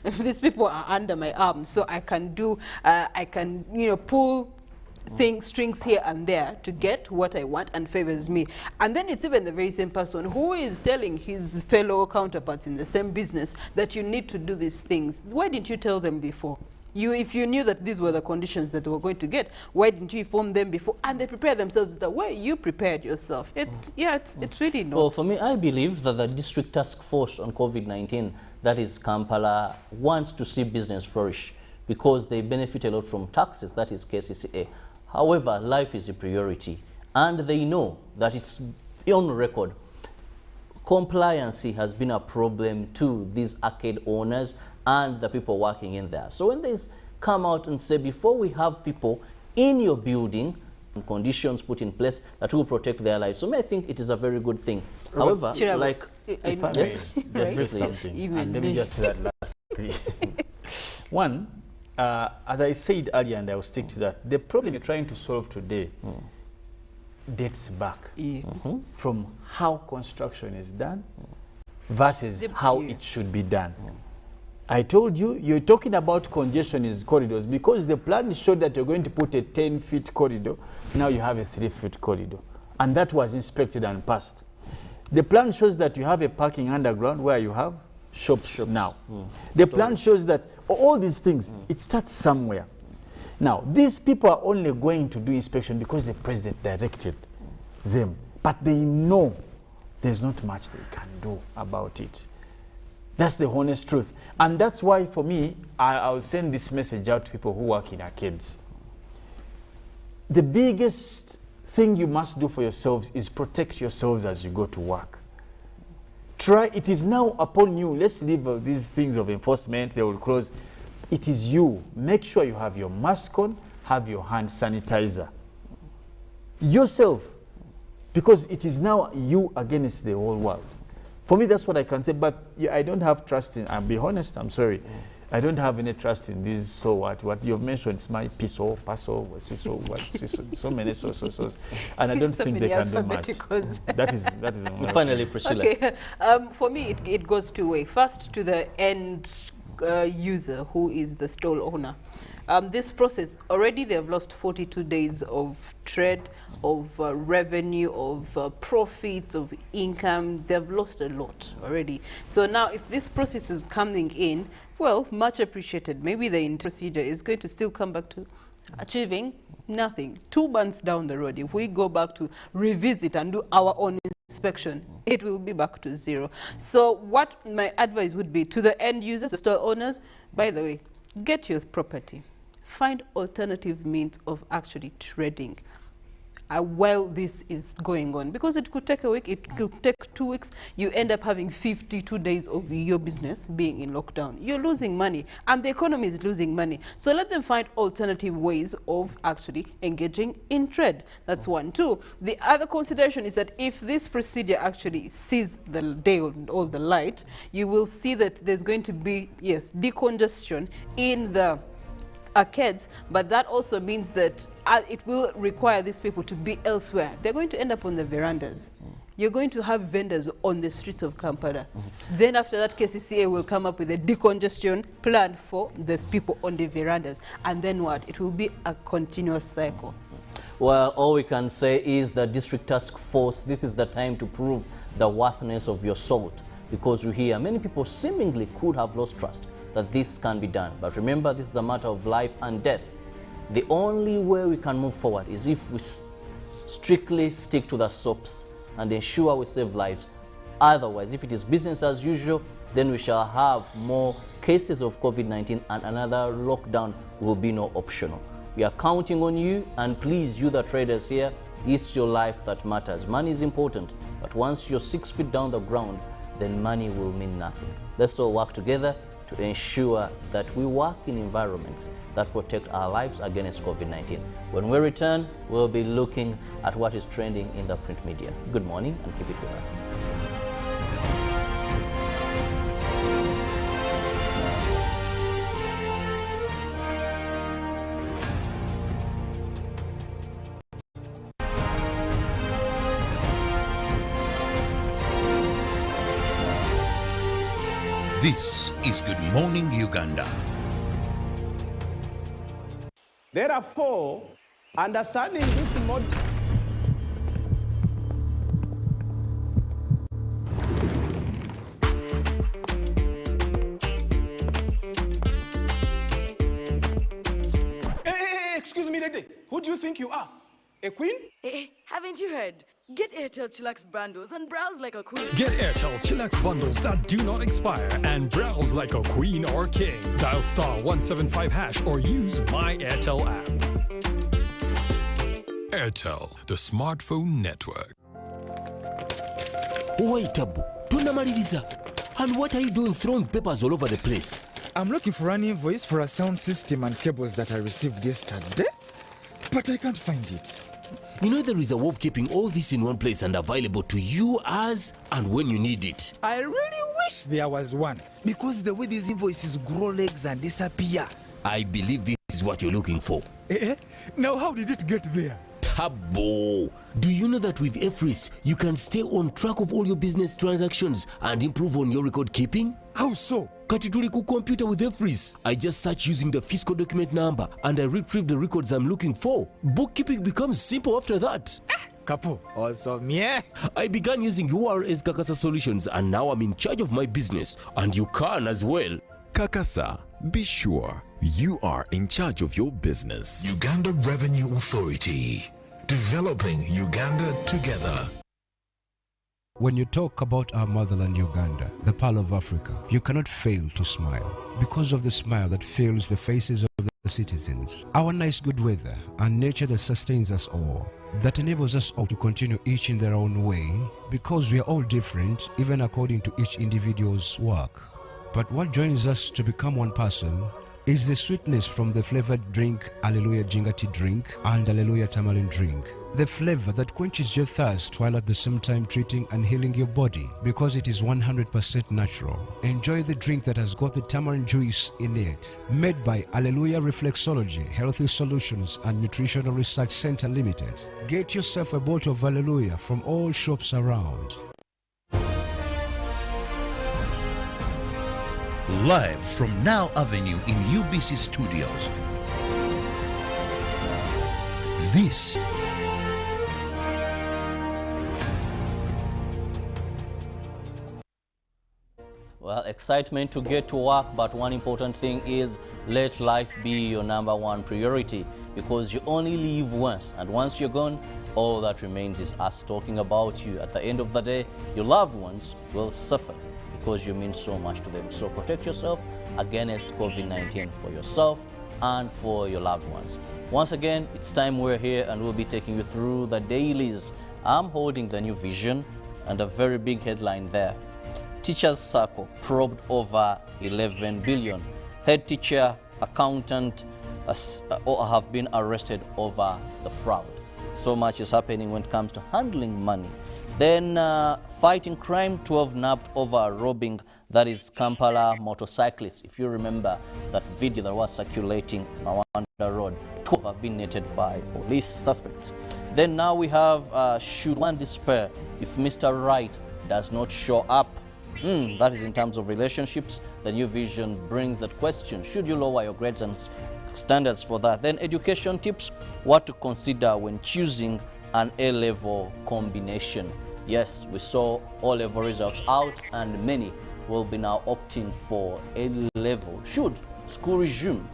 These people are under my arm, so I can do, you know, pull strings here and there to get what I want and favors me. And then it's even the very same person who is telling his fellow counterparts in the same business that you need to do these things. Why didn't you tell them before? If you knew that these were the conditions that they were going to get, why didn't you inform them before? And they prepare themselves the way you prepared yourself. It's really not. Well, for me, I believe that the district task force on COVID-19, that is Kampala, wants to see business flourish because they benefit a lot from taxes, that is KCCA. However, life is a priority, and they know that it's on record. Compliancy has been a problem to these arcade owners and the people working in there. So when they come out and say, before we have people in your building, conditions put in place that will protect their lives. So I think it is a very good thing. However, like, if I may just say something, and let me just say that lastly. One, as I said earlier, and I will stick to that, the problem you're trying to solve today dates back from how construction is done versus how it should be done. I told you, you're talking about congestion in corridors because the plan showed that you're going to put a 10-foot corridor. Now you have a 3-foot corridor. And that was inspected and passed. The plan shows that you have a parking underground where you have shops now. The plan shows that all these things, it starts somewhere. Now, these people are only going to do inspection because the president directed them. But they know there's not much they can do about it. That's the honest truth. And that's why, for me, I'll send this message out to people who work in arcades. The biggest thing you must do for yourselves is protect yourselves as you go to work. It is now upon you. Let's leave these things of enforcement, they will close. It is you. Make sure you have your mask on, have your hand sanitizer. Yourself. Because it is now you against the whole world. For me, that's what I can say, but I don't have trust in, I'll be honest, I'm sorry. I don't have any trust in this, so what you've mentioned is my PISO, PASO, so many so. And I don't think they can do much. That is Finally, Priscilla. Okay. For me, it goes two ways. First, to the end user, who is the stall owner. This process, already they have lost 42 days of trade, of revenue, of profits, of income. They've lost a lot already. So now if this process is coming in, well, much appreciated. Maybe the procedure is going to still come back to achieving nothing. 2 months down the road, if we go back to revisit and do our own inspection, it will be back to zero. So what my advice would be to the end users, the store owners, by the way, get your property. Find alternative means of actually trading while this is going on, because it could take a week, it could take 2 weeks. You end up having 52 days of your business being in lockdown. You're losing money and the economy is losing money. So let them find alternative ways of actually engaging in trade. That's one. Two, the other consideration is that if this procedure actually sees the day or the light, you will see that there's going to be, yes, decongestion in the arcades, but that also means that it will require these people to be elsewhere. They're going to end up on the verandas. You're going to have vendors on the streets of Kampala. Then after that, KCCA will come up with a decongestion plan for the people on the verandas. And then what? It will be a continuous cycle. Well, all we can say is the district task force, this is the time to prove the worthiness of your salt, because we hear many people seemingly could have lost trust that this can be done. But remember, this is a matter of life and death. The only way we can move forward is if we strictly stick to the SOPs and ensure we save lives. Otherwise, if it is business as usual, then we shall have more cases of COVID-19 and another lockdown will be no optional. We are counting on you, and please, you the traders here, it's your life that matters. Money is important, but once you're 6 feet down the ground, then money will mean nothing. Let's all work together to ensure that we work in environments that protect our lives against COVID-19. When we return, we'll be looking at what is trending in the print media. Good morning and keep it with us. This is Good Morning Uganda. Therefore, understanding this model. Hey, excuse me, lady. Who do you think you are? A queen? Hey, haven't you heard? Get Airtel Chillax bundles and browse like a queen. Get Airtel Chillax bundles that do not expire and browse like a queen or king. Dial *175# or use My Airtel app. Airtel, the smartphone network. Wait, Abu. Tunamaliriza. And what are you doing throwing papers all over the place? I'm looking for an invoice for a sound system and cables that I received yesterday, but I can't find it. You know there is a way of keeping all this in one place and available to you as and when you need it. I really wish there was one, because the way these invoices grow legs and disappear. I believe this is what you're looking for. Now how did it get there? Tabo! Do you know that with EFRIS, you can stay on track of all your business transactions and improve on your record keeping? How so? Katituliku computer with EFRIS. I just search using the fiscal document number and I retrieve the records I'm looking for. Bookkeeping becomes simple after that. Kapo, awesome, yeah. I began using URS Kakasa Solutions and now I'm in charge of my business, and you can as well. Kakasa, be sure you are in charge of your business. Uganda Revenue Authority, developing Uganda together. When you talk about our motherland Uganda, the Pearl of Africa, you cannot fail to smile because of the smile that fills the faces of the citizens. Our nice good weather and nature that sustains us all, that enables us all to continue each in their own way, because we are all different even according to each individual's work. But what joins us to become one person is the sweetness from the flavored drink Alleluia Jingati drink and Alleluia Tamarind drink. The flavor that quenches your thirst while at the same time treating and healing your body, because it is 100% natural. Enjoy the drink that has got the tamarind juice in it. Made by Alleluia Reflexology, Healthy Solutions and Nutritional Research Center Limited. Get yourself a bottle of Alleluia from all shops around. Live from Now Avenue in UBC Studios. This Well, excitement to get to work, but one important thing is let life be your #1 priority, because you only live once, and once you're gone, all that remains is us talking about you. At the end of the day, your loved ones will suffer because you mean so much to them. So protect yourself against COVID-19 for yourself and for your loved ones. Once again, it's time we're here and we'll be taking you through the dailies. I'm holding the New Vision and a very big headline there. Teachers Circle probed over 11 billion. Head teacher, accountant have been arrested over the fraud. So much is happening when it comes to handling money. Then fighting crime, 12 nabbed over robbing, that is Kampala motorcyclists. If you remember that video that was circulating on Mawanda Road, 12 have been netted by police suspects. Then now we have, should one despair if Mr. Right does not show up? That is in terms of relationships. The New Vision brings that question. Should you lower your grades and standards for that? Then education tips, what to consider when choosing an A-level combination. Yes, we saw O-level results out and many will be now opting for A-level. Should school resume?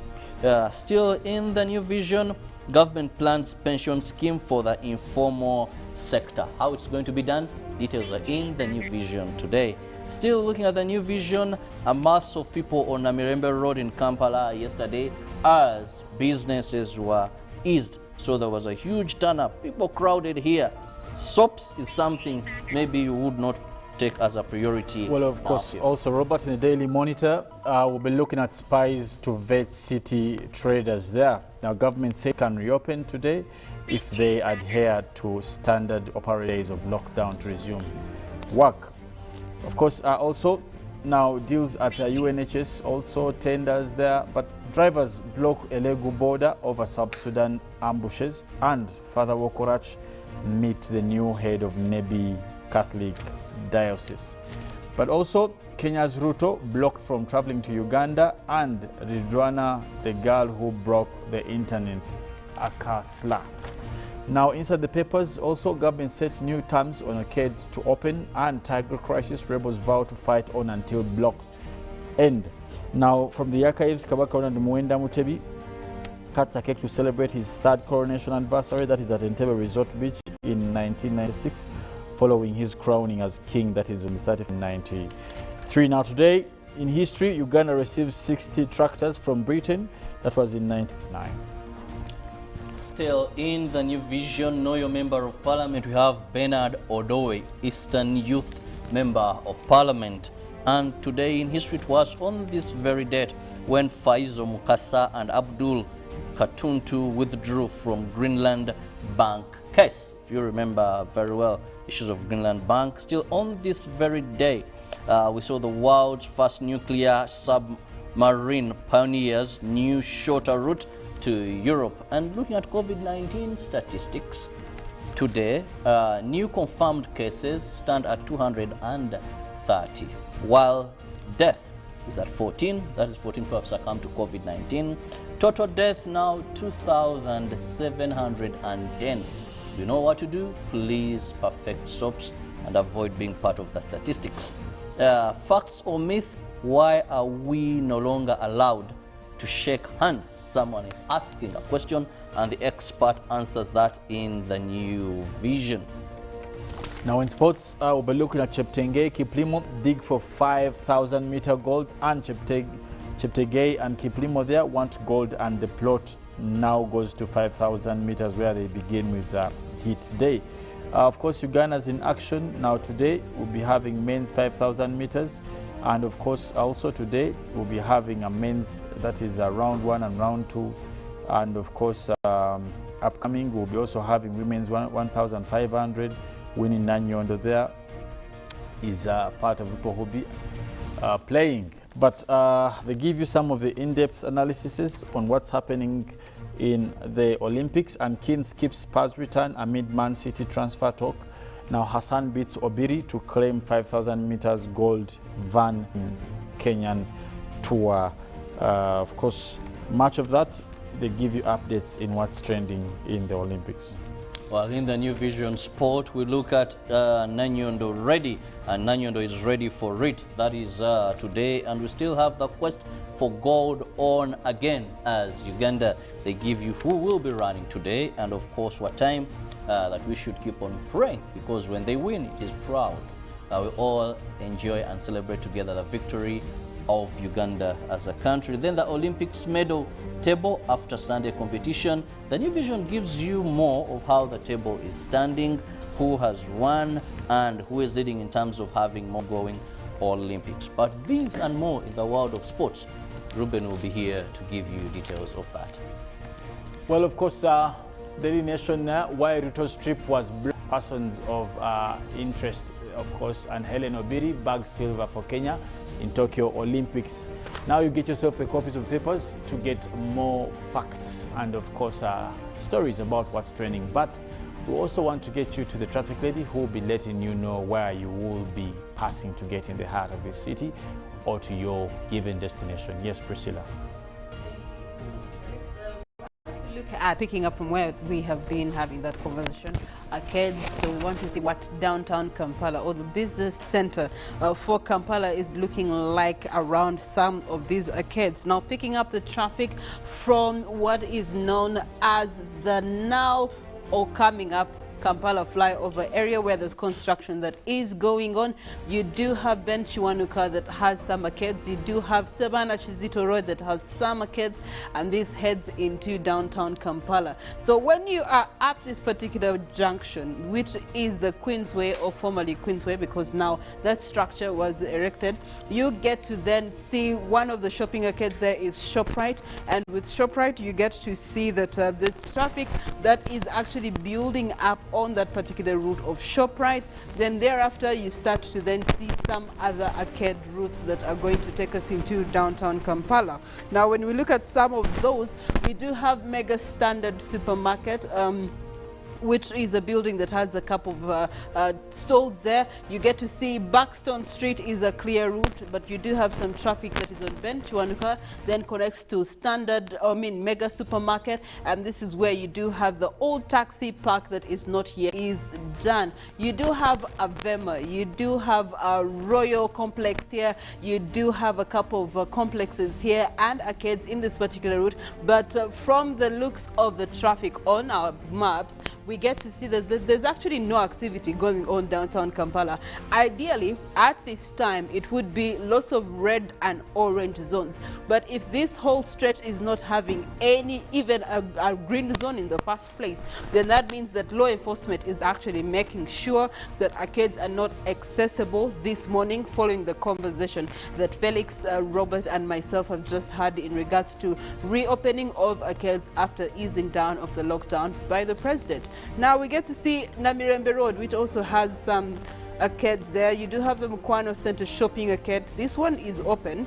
Still in the New Vision, government plans pension scheme for the informal sector. How it's going to be done? Details are in the New Vision today. Still looking at the New Vision, a mass of people on Namirembe Road in Kampala yesterday as businesses were eased. So there was a huge turn-up. People crowded here. Soaps is something maybe you would not take as a priority. Well, of course, also, Robert, in the Daily Monitor, we'll be looking at spies to vet city traders there. Now, government say can reopen today if they adhere to standard operating days of lockdown to resume work. Of course, also now deals at UNHS, also tenders there, but drivers block Elegu border over South Sudan ambushes, and Father Wokorach meets the new head of Nebi Catholic Diocese. But also, Kenya's Ruto blocked from traveling to Uganda, and Ridwana, the girl who broke the internet, Akathla. Now, inside the papers, also government sets new terms on arcade to open, and Tiger crisis, rebels vow to fight on until blocks end. Now, from the archives, Kabaka and Muenda Mutebi cuts a cake to celebrate his 3rd coronation anniversary, that is at Entebbe Resort Beach in 1996, following his crowning as king, that is on the 30th of 93. Now, today in history, Uganda received 60 tractors from Britain, that was in 1999. Still in the New Vision, know your member of parliament, we have Bernard Odoe, Eastern Youth Member of Parliament. And today in history, it was on this very date when Faizo Mukasa and Abdul Katuntu withdrew from Greenland Bank case. If you remember very well, issues of Greenland Bank. Still on this very day, we saw the world's first nuclear submarine pioneers new shorter route to Europe. And looking at COVID-19 statistics, today, new confirmed cases stand at 230, while death is at 14. That is 14 people have succumbed to COVID-19. Total death now 2,710. You know what to do? Please perfect SOPs and avoid being part of the statistics. Facts or myth? Why are we no longer allowed to shake hands? Someone is asking a question and the expert answers that in the New Vision. Now in sports, we'll be looking at Cheptegei Kiplimo dig for 5,000-meter gold, and Cheptegei and Kiplimo there want gold, and the plot now goes to 5,000 meters where they begin with the heat day. Of course, Uganda's in action now. Today we'll be having men's 5,000 meters, and of course also today we'll be having a men's, that is round 1 and round 2, and of course upcoming we'll be also having women's 1,500. Winning Nyonyintono there is part of people who will be playing. But they give you some of the in-depth analyses on what's happening in the Olympics, and Keane skips Spurs return amid Man City transfer talk. Now Hassan beats Obiri to claim 5,000 meters gold van Kenyan tour. Of course, much of that, they give you updates in what's trending in the Olympics. Well, in the New Vision Sport, we look at Nyonyintono ready, and Nyonyintono is ready for it. That is today, and we still have the quest for gold on again as Uganda. They give you who will be running today, and of course what time that we should keep on praying, because when they win, it is proud. We all enjoy and celebrate together the victory of Uganda as a country. Then the Olympics medal table after Sunday competition. The New Vision gives you more of how the table is standing, who has won, and who is leading in terms of having more going Olympics. But these and more in the world of sports. Ruben will be here to give you details of that. Well, of course, Daily Nation, while Ruto's trip was persons of interest, of course, and Helen Obiri bagged silver for Kenya in Tokyo Olympics. Now you get yourself a copy of papers to get more facts and, of course, stories about what's trending. But we also want to get you to the traffic lady who will be letting you know where you will be passing to get in the heart of the city or to your given destination. Yes, Priscilla. Look at picking up from where we have been having that conversation, arcades. So we want to see what downtown Kampala or the business center for Kampala is looking like around some of these arcades. Now picking up the traffic from what is known as the now or coming up Kampala flyover area where there's construction that is going on. You do have Ben Chiwanuka that has some arcades. You do have Sebana Chizito Road that has some arcades, and this heads into downtown Kampala. So when you are at this particular junction, which is the Queensway or formerly Queensway because now that structure was erected, you get to then see one of the shopping arcades there is ShopRite, and with ShopRite you get to see that this traffic that is actually building up on that particular route of ShopRite. Then thereafter you start to then see some other arcade routes that are going to take us into downtown Kampala. Now when we look at some of those, we do have Mega Standard Supermarket, which is a building that has a couple of stalls there. You get to see Buxton Street is a clear route, but you do have some traffic that is on Ben Chiwanuka, then connects to Mega Supermarket, and this is where you do have the old taxi park that is not yet is done. You do have Avema, you do have a Royal Complex here, you do have a couple of complexes here and arcades in this particular route, but from the looks of the traffic on our maps, we get to see that there's actually no activity going on downtown Kampala. Ideally, at this time, it would be lots of red and orange zones. But if this whole stretch is not having any, even a green zone in the first place, then that means that law enforcement is actually making sure that arcades are not accessible this morning, following the conversation that Felix, Robert and myself have just had in regards to reopening of arcades after easing down of the lockdown by the president. Now we get to see Namirembe Road, which also has some arcades there. You do have the Mukwano Center shopping arcade. This one is open.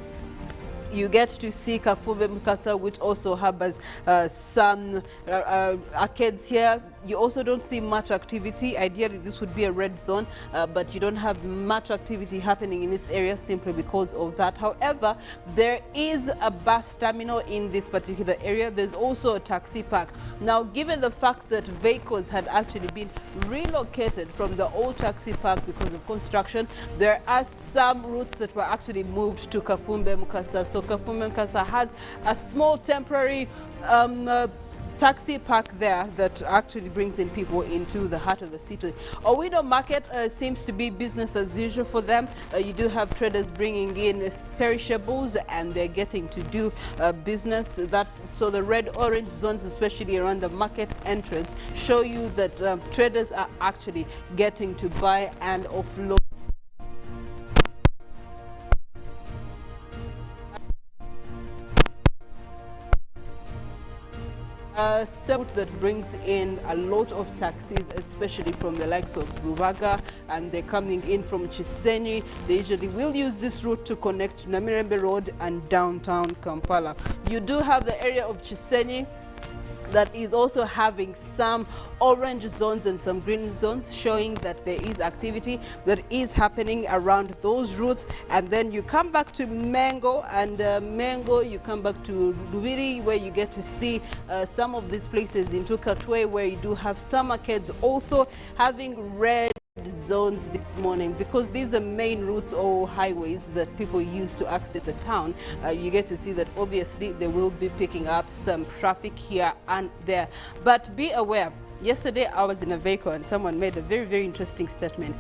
You get to see Kafumbe Mukasa, which also harbors some arcades here. You also don't see much activity. Ideally, this would be a red zone, but you don't have much activity happening in this area simply because of that. However, there is a bus terminal in this particular area. There's also a taxi park. Now, given the fact that vehicles had actually been relocated from the old taxi park because of construction, there are some routes that were actually moved to Kafumbe Mukasa. So Kafumbe Mukasa has a small temporary taxi park there that actually brings in people into the heart of the city. Owido Market seems to be business as usual for them. You do have traders bringing in perishables and they're getting to do business. So the red-orange zones, especially around the market entrance, show you that traders are actually getting to buy and offload that brings in a lot of taxis, especially from the likes of Rubaga, and they're coming in from Chisenyi. They usually will use this route to connect to Namirembe Road and downtown Kampala. You do have the area of Chisenyi that is also having some orange zones and some green zones, showing that there is activity that is happening around those routes. And then you come back to Mengo, and Mengo, you come back to Lubiri, where you get to see some of these places in Tukatwe, where you do have some arcades also having red zones this morning, because these are main routes or highways that people use to access the town. You get to see that obviously they will be picking up some traffic here and there. But be aware, yesterday I was in a vehicle and someone made a very, very interesting statement.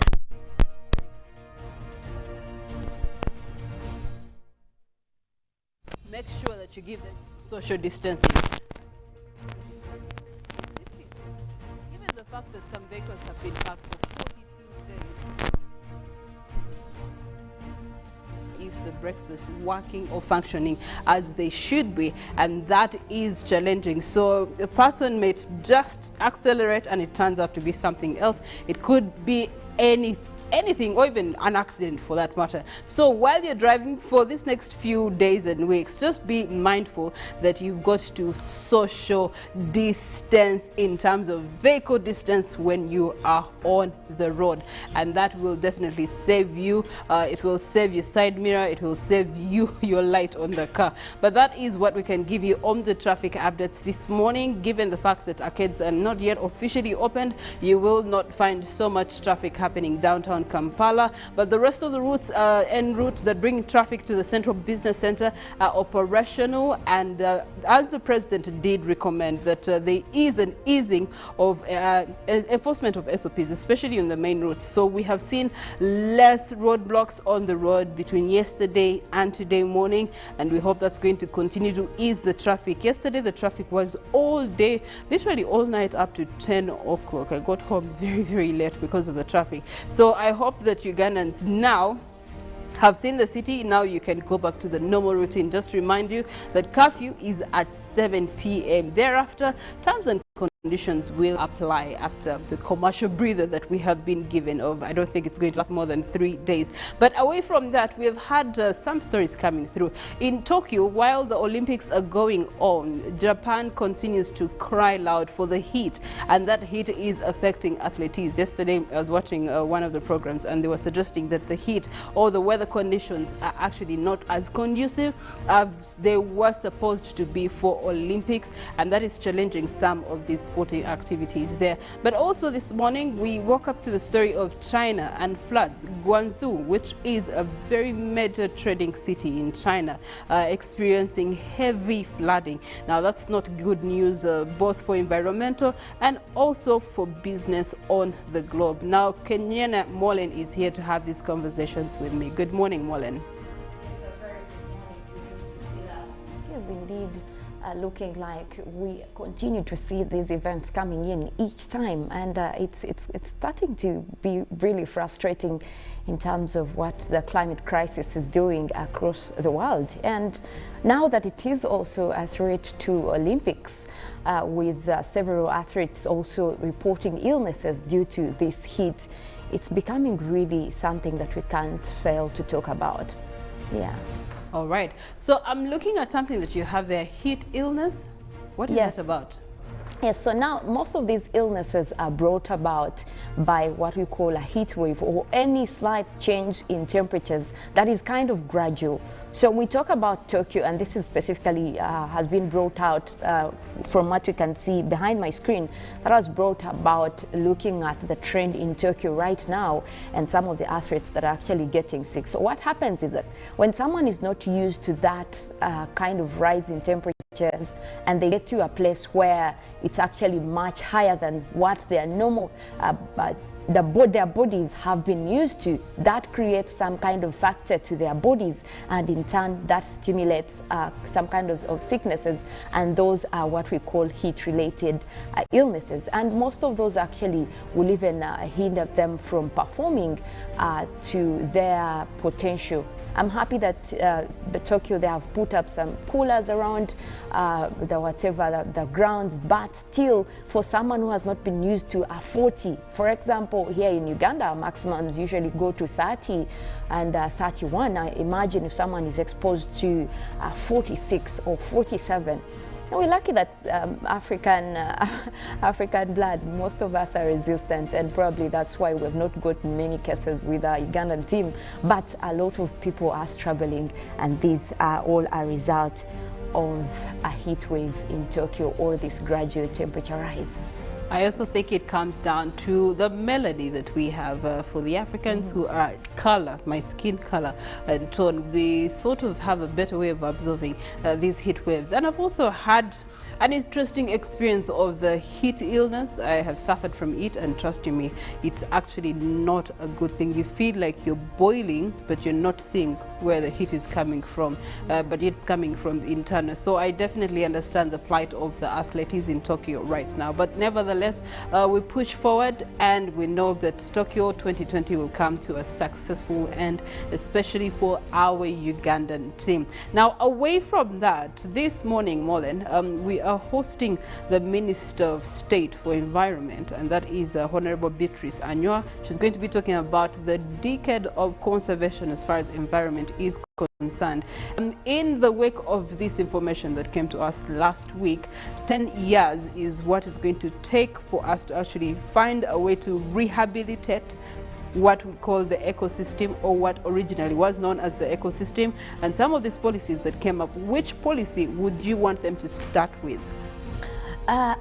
Make sure that you give them social distancing. Given the fact that some vehicles have been parked for 42 days, if the brakes is working or functioning as they should be, and that is challenging. So a person may just accelerate and it turns out to be something else. It could be anything, or even an accident for that matter. So while you're driving for this next few days and weeks, just be mindful that you've got to social distance in terms of vehicle distance when you are on the road, and that will definitely save you. It will save your side mirror, it will save you your light on the car. But that is what we can give you on the traffic updates this morning. Given the fact that arcades are not yet officially opened, you will not find so much traffic happening downtown Kampala, but the rest of the routes en route that bring traffic to the Central Business Center are operational, and as the President did recommend that there is an easing of enforcement of SOPs, especially in the main routes. So we have seen less roadblocks on the road between yesterday and today morning, and we hope that's going to continue to ease the traffic. Yesterday the traffic was all day, literally all night up to 10 o'clock. I got home very, very late because of the traffic. So I hope that Ugandans now have seen the city. Now you can go back to the normal routine. Just remind you that curfew is at 7 p.m. Thereafter, terms and conditions will apply after the commercial breather that we have been given of. I don't think it's going to last more than 3 days. But away from that, we have had some stories coming through. In Tokyo, while the Olympics are going on, Japan continues to cry loud for the heat, and that heat is affecting athletes. Yesterday, I was watching one of the programs, and they were suggesting that the heat or the weather conditions are actually not as conducive as they were supposed to be for Olympics, and that is challenging some of these sporting activities there. But also this morning we woke up to the story of China and floods. Guangzhou, which is a very major trading city in China, experiencing heavy flooding. Now that's not good news, both for environmental and also for business on the globe. Now Kenyana Molen is here to have these conversations with me. Good morning, Molen. Yes, indeed. Looking like we continue to see these events coming in each time, and it's starting to be really frustrating in terms of what the climate crisis is doing across the world. And now that it is also a threat to Olympics, with several athletes also reporting illnesses due to this heat, it's becoming really something that we can't fail to talk about. Yeah. All right. So I'm looking at something that you have there, heat illness. What is that about? Yes, so now most of these illnesses are brought about by what we call a heat wave, or any slight change in temperatures that is kind of gradual. So we talk about Tokyo, and this is specifically has been brought out from what we can see behind my screen. That was brought about looking at the trend in Tokyo right now and some of the athletes that are actually getting sick. So what happens is that when someone is not used to that kind of rise in temperatures, and they get to a place where it's actually much higher than what their normal their bodies have been used to, that creates some kind of factor to their bodies, and in turn that stimulates some kind of sicknesses, and those are what we call heat-related illnesses. And most of those actually will even hinder them from performing to their potential. I'm happy that the Tokyo, they have put up some coolers around the grounds, but still, for someone who has not been used to a 40, for example, here in Uganda, maximums usually go to 30 and 31. I imagine if someone is exposed to 46 or 47, we're lucky that African blood, most of us are resistant, and probably that's why we've not got many cases with our Ugandan team. But a lot of people are struggling, and these are all a result of a heat wave in Tokyo or this gradual temperature rise. I also think it comes down to the melody that we have for the Africans who are color, my skin color and tone. We sort of have a better way of absorbing these heat waves. And I've also had an interesting experience of the heat illness. I have suffered from it, and trust me, it's actually not a good thing. You feel like you're boiling, but you're not seeing where the heat is coming from, but it's coming from the internal. So I definitely understand the plight of the athletes in Tokyo right now. But nevertheless, we push forward, and we know that Tokyo 2020 will come to a successful end, especially for our Ugandan team. Now, away from that, this morning, Molen, we are hosting the Minister of State for Environment, and that is Honorable Beatrice Anywa. She's going to be talking about the decade of conservation as far as environment is concerned. In the wake of this information that came to us last week, 10 years is what it's going to take for us to actually find a way to rehabilitate what we call the ecosystem, or what originally was known as the ecosystem. And some of these policies that came up, which policy would you want them to start with?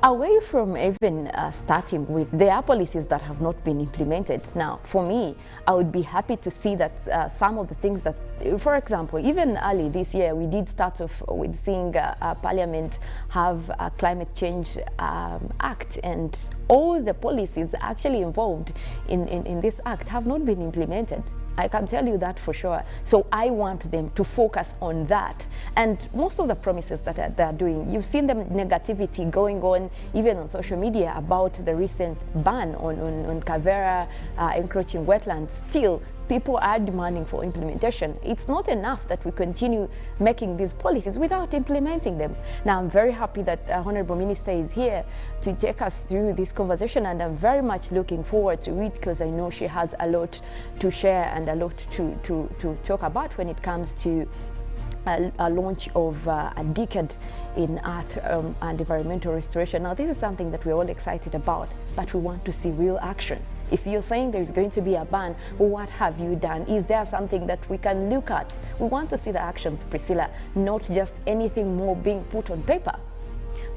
Away from even starting with, there are policies that have not been implemented. Now, for me, I would be happy to see that some of the things that, for example, even early this year, we did start off with seeing Parliament have a climate change act, and all the policies actually involved in this act have not been implemented. I can tell you that for sure. So I want them to focus on that. And most of the promises that they're doing, you've seen the negativity going on even on social media about the recent ban on Kavera encroaching wetlands. Still, people are demanding for implementation. It's not enough that we continue making these policies without implementing them. Now, I'm very happy that Honorable Minister is here to take us through this conversation, and I'm very much looking forward to it, because I know she has a lot to share and a lot to talk about when it comes to a launch of a decade in earth and environmental restoration. Now, this is something that we're all excited about, but we want to see real action. If you're saying there's going to be a ban, what have you done? Is there something that we can look at? We want to see the actions, Priscilla, not just anything more being put on paper.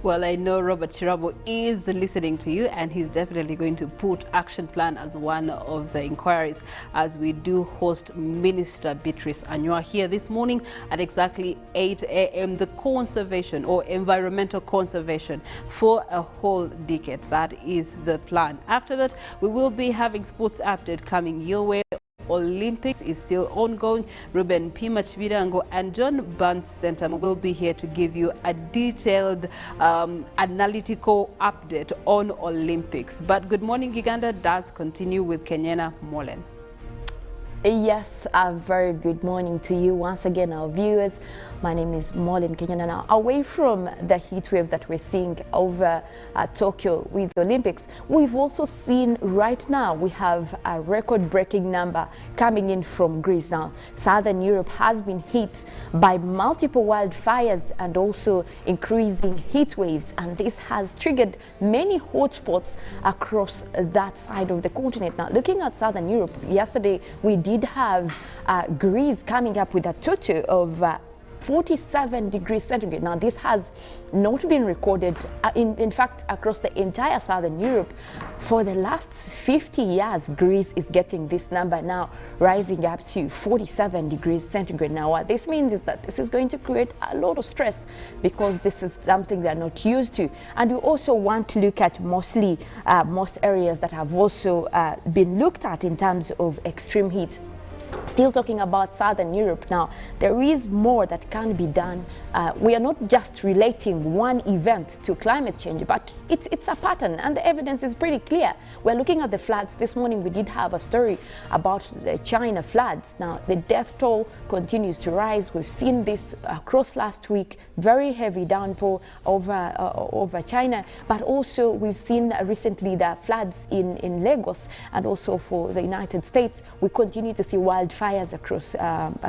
Well, I know Robert Kirabo is listening to you, and he's definitely going to put action plan as one of the inquiries as we do host Minister Beatrice Anywa here this morning at exactly 8 a.m. The conservation or environmental conservation for a whole decade. That is the plan. After that, we will be having sports update coming your way. Olympics is still ongoing. Ruben Pima Chibirango and John Burns Center will be here to give you a detailed analytical update on Olympics. But Good Morning Uganda does continue with Kenyana Molen. Yes, a very good morning to you once again, our viewers. My name is Molin Kenyana. Now, away from the heat wave that we're seeing over Tokyo with the Olympics, we've also seen right now we have a record-breaking number coming in from Greece. Now, Southern Europe has been hit by multiple wildfires and also increasing heat waves, and this has triggered many hotspots across that side of the continent. Now, looking at Southern Europe, yesterday we did have Greece coming up with a total of 47 degrees centigrade. Now, this has not been recorded, in fact, across the entire Southern Europe. For the last 50 years, Greece is getting this number now, rising up to 47 degrees centigrade. Now, what this means is that this is going to create a lot of stress, because this is something they're not used to. And we also want to look at most areas that have also been looked at in terms of extreme heat. Still talking about Southern Europe now, there is more that can be done. We are not just relating one event to climate change, but it's a pattern, and the evidence is pretty clear. We're looking at the floods. This morning we did have a story about the China floods. Now, the death toll continues to rise. We've seen this across last week, very heavy downpour over China, but also we've seen recently the floods in Lagos, and also for the United States. We continue to see wild wildfires across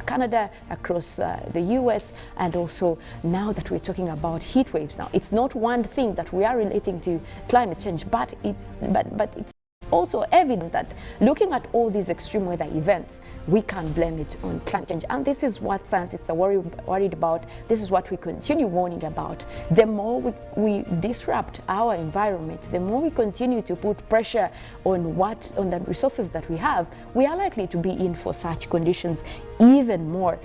Canada, across the US, and also now that we're talking about heat waves. Now, it's not one thing that we are relating to climate change, but it's also evident that looking at all these extreme weather events, we can't blame it on climate change. And this is what scientists are worried about. This is what we continue warning about. The more we disrupt our environment, the more we continue to put pressure on the resources that we have, we are likely to be in for such conditions even more.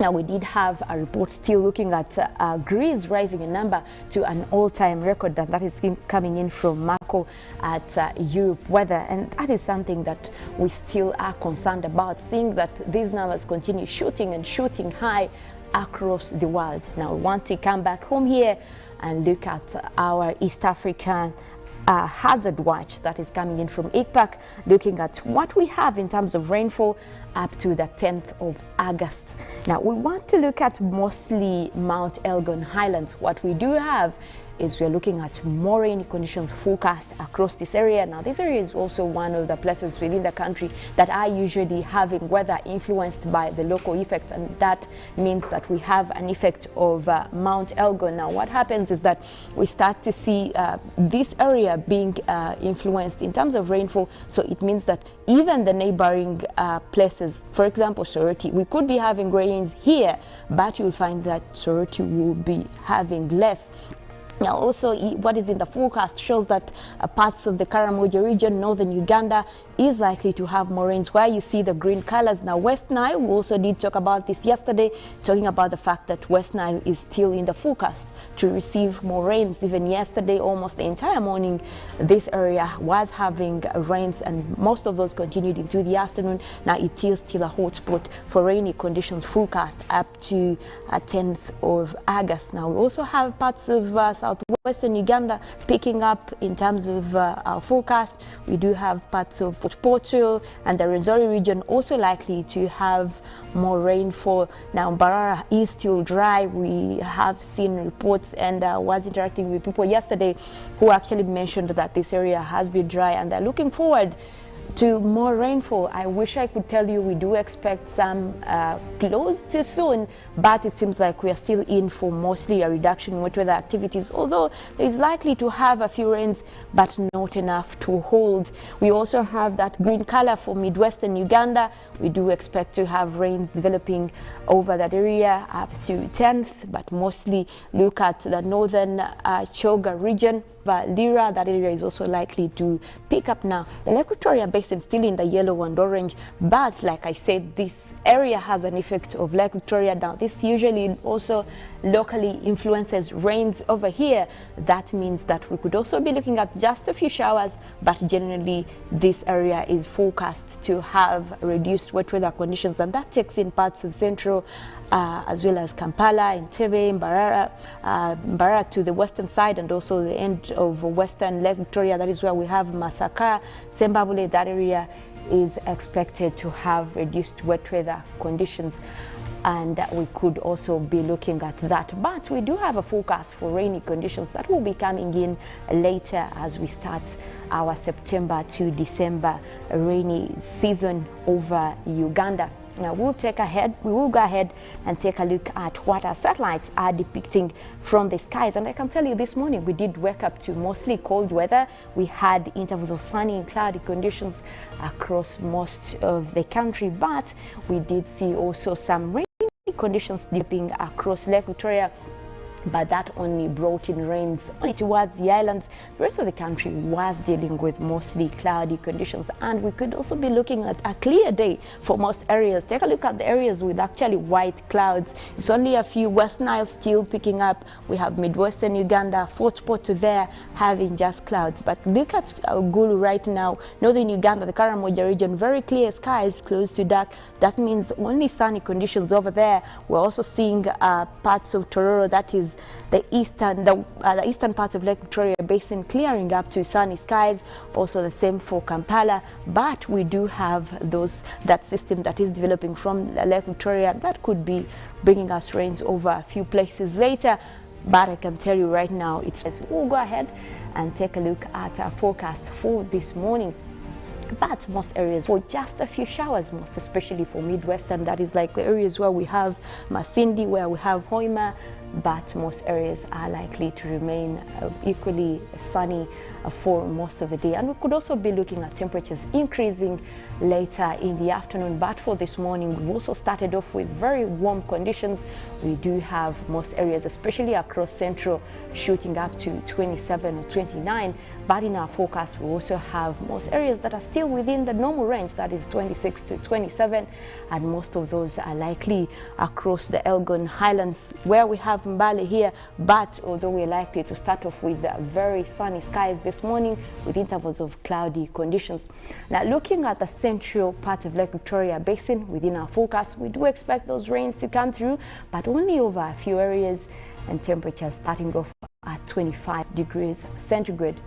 Now, we did have a report still looking at Greece rising in number to an all-time record, and that is coming in from Marco at Europe Weather. And that is something that we still are concerned about, seeing that these numbers continue shooting and shooting high across the world. Now, we want to come back home here and look at our East African hazard watch that is coming in from ICPAC, looking at what we have in terms of rainfall up to the 10th of August. Now, we want to look at mostly Mount Elgon Highlands. What we do have is we're looking at more rainy conditions forecast across this area. Now, this area is also one of the places within the country that are usually having weather influenced by the local effects, and that means that we have an effect of Mount Elgon. Now, what happens is that we start to see this area being influenced in terms of rainfall, so it means that even the neighboring places, for example, Soroti, we could be having rains here, but you'll find that Soroti will be having less. Now, also, what is in the forecast shows that parts of the Karamoja region, northern Uganda, is likely to have more rains, where you see the green colors. Now, West Nile, we also did talk about this yesterday, talking about the fact that West Nile is still in the forecast to receive more rains. Even yesterday, almost the entire morning, this area was having rains, and most of those continued into the afternoon. Now, it is still a hotspot for rainy conditions forecast up to 10th of August. Now, we also have parts of southwestern Uganda picking up in terms of our forecast. We do have parts of Fort Portal and the Rwenzori region also likely to have more rainfall. Now, Mbarara is still dry. We have seen reports, and was interacting with people yesterday who actually mentioned that this area has been dry, and they're looking forward to more rainfall. I wish I could tell you we do expect some close to soon, but it seems like we are still in for mostly a reduction in wet weather activities, although there is likely to have a few rains, but not enough to hold. We also have that green color for Midwestern Uganda. We do expect to have rains developing over that area up to 10th, but mostly look at the northern Choga region. Lira, that area is also likely to pick up now. The Lake Victoria Basin still in the yellow and orange, but like I said, this area has an effect of Lake Victoria. Now, this usually also locally influences rains over here. That means that we could also be looking at just a few showers, but generally this area is forecast to have reduced wet weather conditions, and that takes in parts of central as well as Kampala, Entebbe, Mbarara to the western side, and also the end of western Lake Victoria. That is where we have Masaka, Sembabule. That area is expected to have reduced wet weather conditions, and we could also be looking at that. But we do have a forecast for rainy conditions that will be coming in later as we start our September to December rainy season over Uganda. Now, we will go ahead and take a look at what our satellites are depicting from the skies. And I can tell you this morning we did wake up to mostly cold weather. We had intervals of sunny and cloudy conditions across most of the country, but we did see also some rainy conditions developing across Lake Victoria, but that only brought in rains only towards the islands. The rest of the country was dealing with mostly cloudy conditions, and we could also be looking at a clear day for most areas. Take a look at the areas with actually white clouds. It's only a few. West Nile still picking up. We have Midwestern Uganda, Fort Portal there having just clouds. But look at Gulu right now. Northern Uganda, the Karamoja region, very clear skies, close to dark. That means only sunny conditions over there. We're also seeing parts of Tororo, that is the eastern part of Lake Victoria Basin, clearing up to sunny skies. Also the same for Kampala, but we do have that system that is developing from Lake Victoria that could be bringing us rains over a few places later. But I can tell you right now, we'll go ahead and take a look at our forecast for this morning. but most areas for just a few showers, most especially for Midwestern. That is like the areas where we have Masindi, where we have Hoima, but most areas are likely to remain equally sunny for most of the day. And we could also be looking at temperatures increasing later in the afternoon. But for this morning, we've also started off with very warm conditions. We do have most areas, especially across Central, shooting up to 27 or 29. But in our forecast, we also have most areas that are still within the normal range, that is 26 to 27. And most of those are likely across the Elgon Highlands, where we have Mbale here. But although we're likely to start off with very sunny skies this morning with intervals of cloudy conditions. Now, looking at the central part of Lake Victoria Basin within our forecast, we do expect those rains to come through, but only over a few areas, and temperatures starting off at 25 degrees centigrade.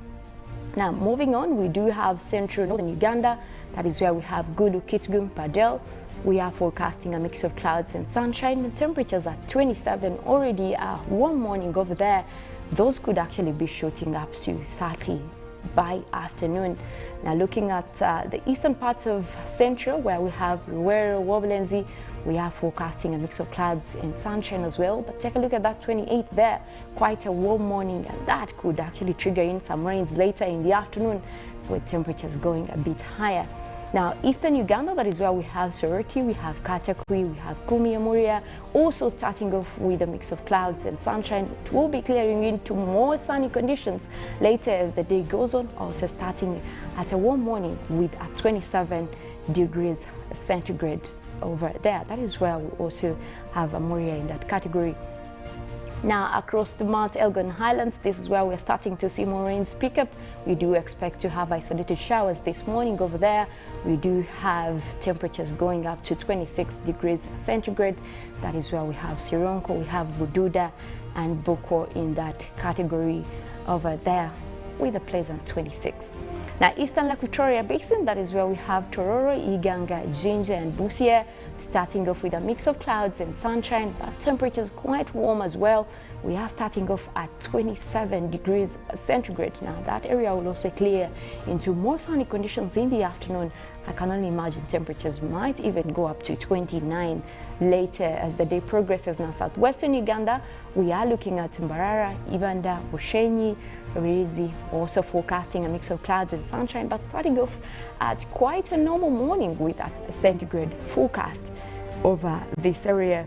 Now, moving on, we do have central northern Uganda. That is where we have Gulu, Kitgum, Padel. We are forecasting a mix of clouds and sunshine, and temperatures at 27. Already a warm morning over there. Those could actually be shooting up to 30 by afternoon. Now, looking at the eastern parts of Central, where we have Luwero, Woblenzi, we are forecasting a mix of clouds and sunshine as well. But take a look at that 28 there, quite a warm morning, and that could actually trigger in some rains later in the afternoon, with temperatures going a bit higher. Now, eastern Uganda, that is where we have Soroti, we have Katakwi, we have Kumi-Amuria, also starting off with a mix of clouds and sunshine. It will be clearing into more sunny conditions later as the day goes on, also starting at a warm morning with a 27 degrees centigrade over there. That is where we also have Amuria in that category. Now, across the Mount Elgon Highlands, this is where we're starting to see more rains pick up. We do expect to have isolated showers this morning over there. We do have temperatures going up to 26 degrees centigrade. That is where we have Sironko, we have Bududa and Boko in that category over there, with a pleasant 26. Now, eastern Lake Victoria Basin, that is where we have Tororo, Iganga, Jinja and Busia, starting off with a mix of clouds and sunshine, but temperatures quite warm as well. We are starting off at 27 degrees centigrade. Now, that area will also clear into more sunny conditions in the afternoon. I can only imagine temperatures might even go up to 29 later as the day progresses. Now, southwestern Uganda, we are looking at Mbarara, Ibanda, Bushenyi, Rizi, also forecasting a mix of clouds and sunshine, but starting off at quite a normal morning with a centigrade forecast over this area.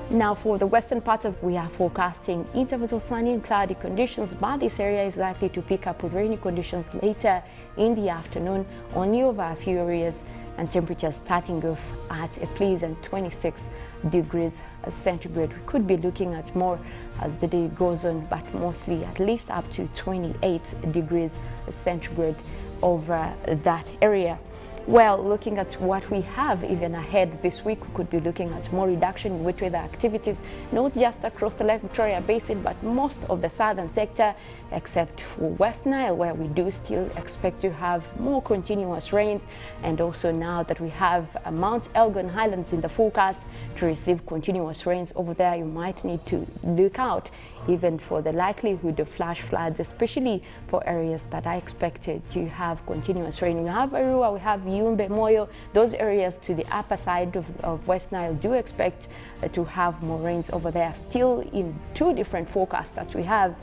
Now, for the western part of, we are forecasting intervals of sunny and cloudy conditions, but this area is likely to pick up with rainy conditions later in the afternoon, only over a few areas, and temperatures starting off at a pleasant 26 degrees centigrade. We could be looking at more as the day goes on, but mostly at least up to 28 degrees centigrade over that area. Well, looking at what we have even ahead this week, we could be looking at more reduction in wet weather activities, not just across the Lake Victoria Basin, but most of the southern sector, except for West Nile, where we do still expect to have more continuous rains. And also now that we have Mount Elgon Highlands in the forecast to receive continuous rains over there, you might need to look out even for the likelihood of flash floods, especially for areas that are expected to have continuous rain. We have Arua, we have Yumbe, Moyo. Those areas to the upper side of West Nile do expect to have more rains over there. Still, in two different forecasts that we have,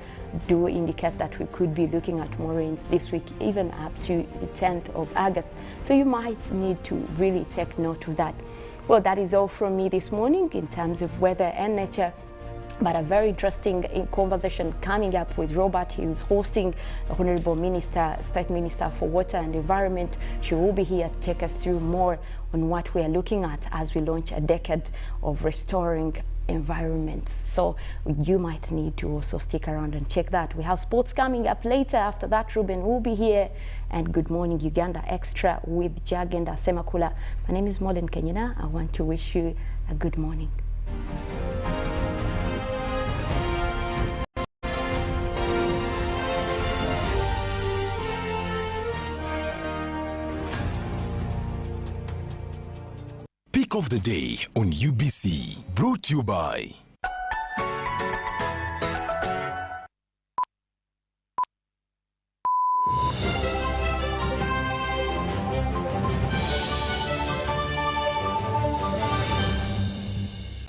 do indicate that we could be looking at more rains this week, even up to the 10th of August. So you might need to really take note of that. Well, that is all from me this morning in terms of weather and nature. But a very interesting conversation coming up with Robert. He is hosting the Honorable Minister, State Minister for Water and Environment. She will be here to take us through more on what we are looking at as we launch a decade of restoring environments. So you might need to also stick around and check that. We have sports coming up later. After that, Ruben will be here. And Good Morning Uganda Extra with Jagenda Semakula. My name is Molen Kenyina. I want to wish you a good morning. Pick of the day on UBC, brought to you by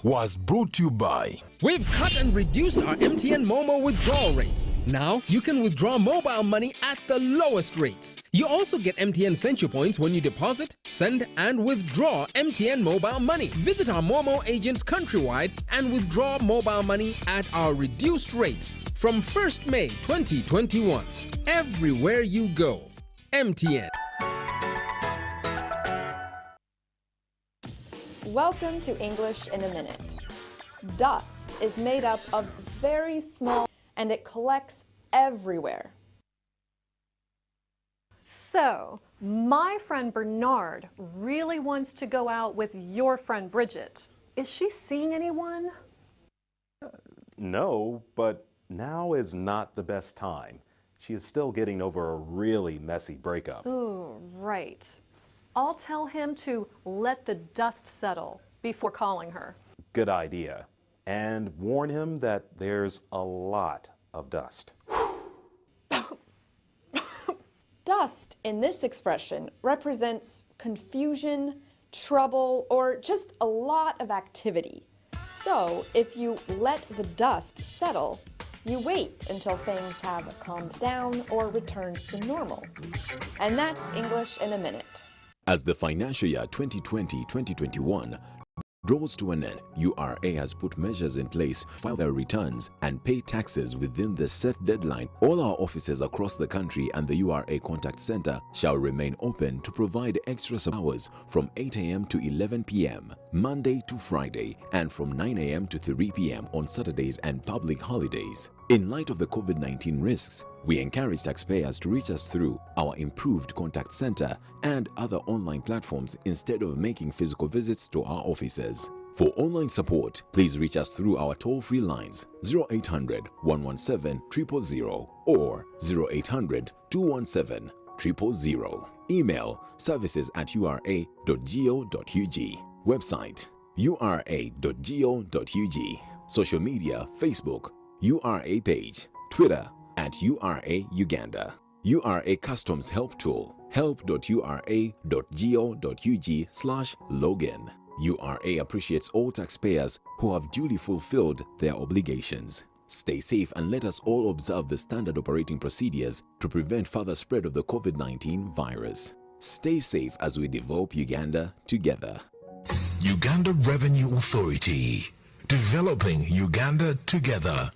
was brought to you by... We've cut and reduced our MTN Momo withdrawal rates. Now you can withdraw mobile money at the lowest rates. You also get MTN Send You points when you deposit, send, and withdraw MTN mobile money. Visit our Momo agents countrywide and withdraw mobile money at our reduced rates from 1st May 2021. Everywhere you go, MTN. Welcome to English in a Minute. Dust is made up of very small and it collects everywhere. So, my friend Bernard really wants to go out with your friend Bridget. Is she seeing anyone? No, but now is not the best time. She is still getting over a really messy breakup. Ooh, right. I'll tell him to let the dust settle before calling her. Good idea. And warn him that there's a lot of dust. Dust in this expression represents confusion, trouble, or just a lot of activity. So if you let the dust settle, you wait until things have calmed down or returned to normal. And that's English in a Minute. As the financial year 2020-2021 draws to an end, URA has put measures in place to file their returns and pay taxes within the set deadline. All our offices across the country and the URA Contact Center shall remain open to provide extra hours from 8 a.m. to 11 p.m. Monday to Friday and from 9 a.m. to 3 p.m. on Saturdays and public holidays. In light of the COVID-19 risks, we encourage taxpayers to reach us through our improved contact center and other online platforms instead of making physical visits to our offices. For online support, please reach us through our toll-free lines 0800 117 000 or 0800 217 000. Email services@ura.go.ug. Website ura.go.ug. Social media Facebook URA page, Twitter @URA Uganda. URA Customs Help Tool, help.ura.go.ug/login. URA appreciates all taxpayers who have duly fulfilled their obligations. Stay safe and let us all observe the standard operating procedures to prevent further spread of the COVID-19 virus. Stay safe as we develop Uganda together. Uganda Revenue Authority. Developing Uganda together.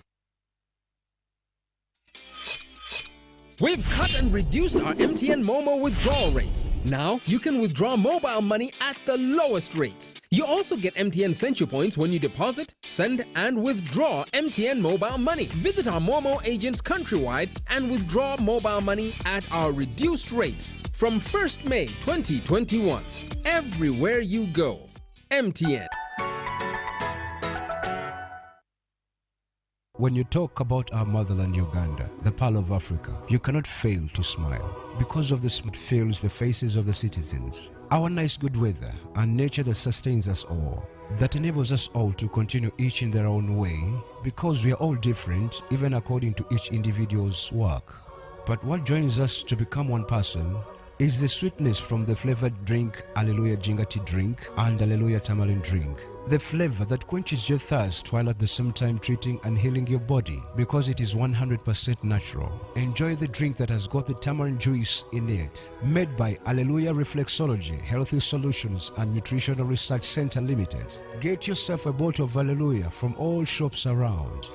We've cut and reduced our MTN Momo withdrawal rates. Now you can withdraw mobile money at the lowest rates. You also get MTN Send You points when you deposit, send, and withdraw MTN mobile money. Visit our Momo agents countrywide and withdraw mobile money at our reduced rates from 1st May 2021. Everywhere you go, MTN. When you talk about our motherland Uganda, the pearl of Africa, you cannot fail to smile. Because of this, it fills the faces of the citizens. Our nice good weather and nature that sustains us all, that enables us all to continue each in their own way, because we are all different, even according to each individual's work. But what joins us to become one person is the sweetness from the flavored drink Alleluia Jingati drink and Alleluia Tamarind drink. The flavor that quenches your thirst while at the same time treating and healing your body because it is 100% natural. Enjoy the drink that has got the tamarind juice in it. Made by Alleluia Reflexology, Healthy Solutions and Nutritional Research Center Limited. Get yourself a bottle of Alleluia from all shops around.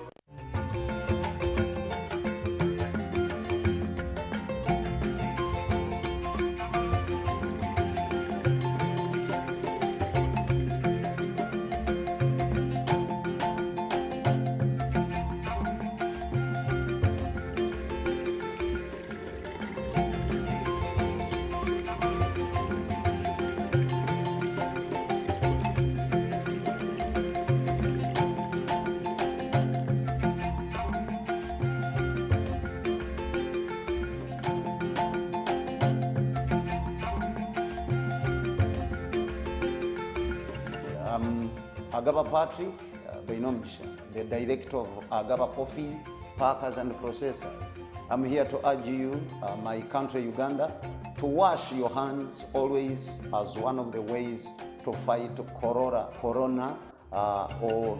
Agaba Patrick Bainomjisha, the director of Agaba Coffee, Packers and Processors. I'm here to urge you, my country Uganda, to wash your hands always as one of the ways to fight corona or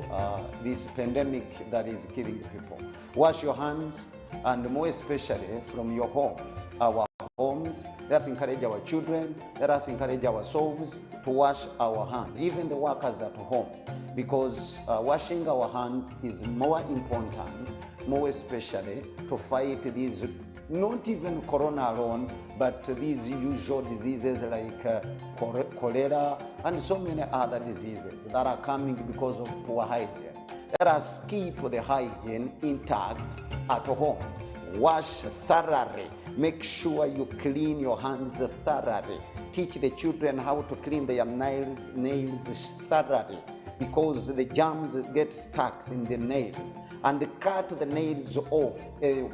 this pandemic that is killing people. Wash your hands, and more especially from your homes. Our homes, let us encourage our children, let us encourage ourselves to wash our hands, even the workers at home, because washing our hands is more important, more especially to fight these, not even corona alone, but these usual diseases like cholera and so many other diseases that are coming because of poor hygiene. Let us keep the hygiene intact at home. Wash thoroughly. Make sure you clean your hands thoroughly. Teach the children how to clean their nails thoroughly, because the germs get stuck in the nails. And cut the nails off,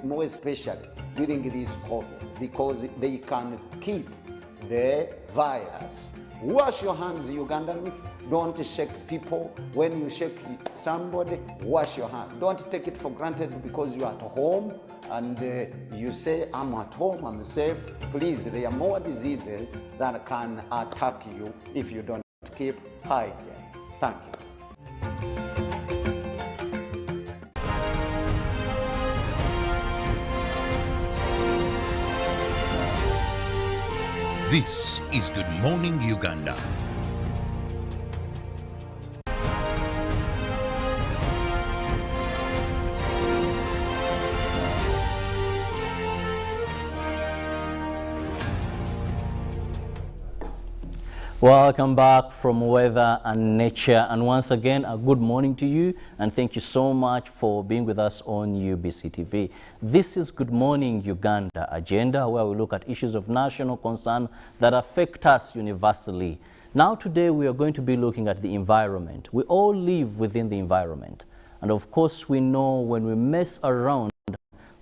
more especially during this COVID, because they can keep the virus. Wash your hands, Ugandans. Don't shake people. When you shake somebody, wash your hand. Don't take it for granted because you're at home and you say, I'm at home, I'm safe. Please, there are more diseases that can attack you if you don't keep hygiene. Thank you. This is Good Morning Uganda. Welcome back from Weather and Nature, and once again a good morning to you, and thank you so much for being with us on UBC TV. This is Good Morning Uganda agenda, where we look at issues of national concern that affect us universally. Now today we are going to be looking at the environment. We all live within the environment, and of course we know when we mess around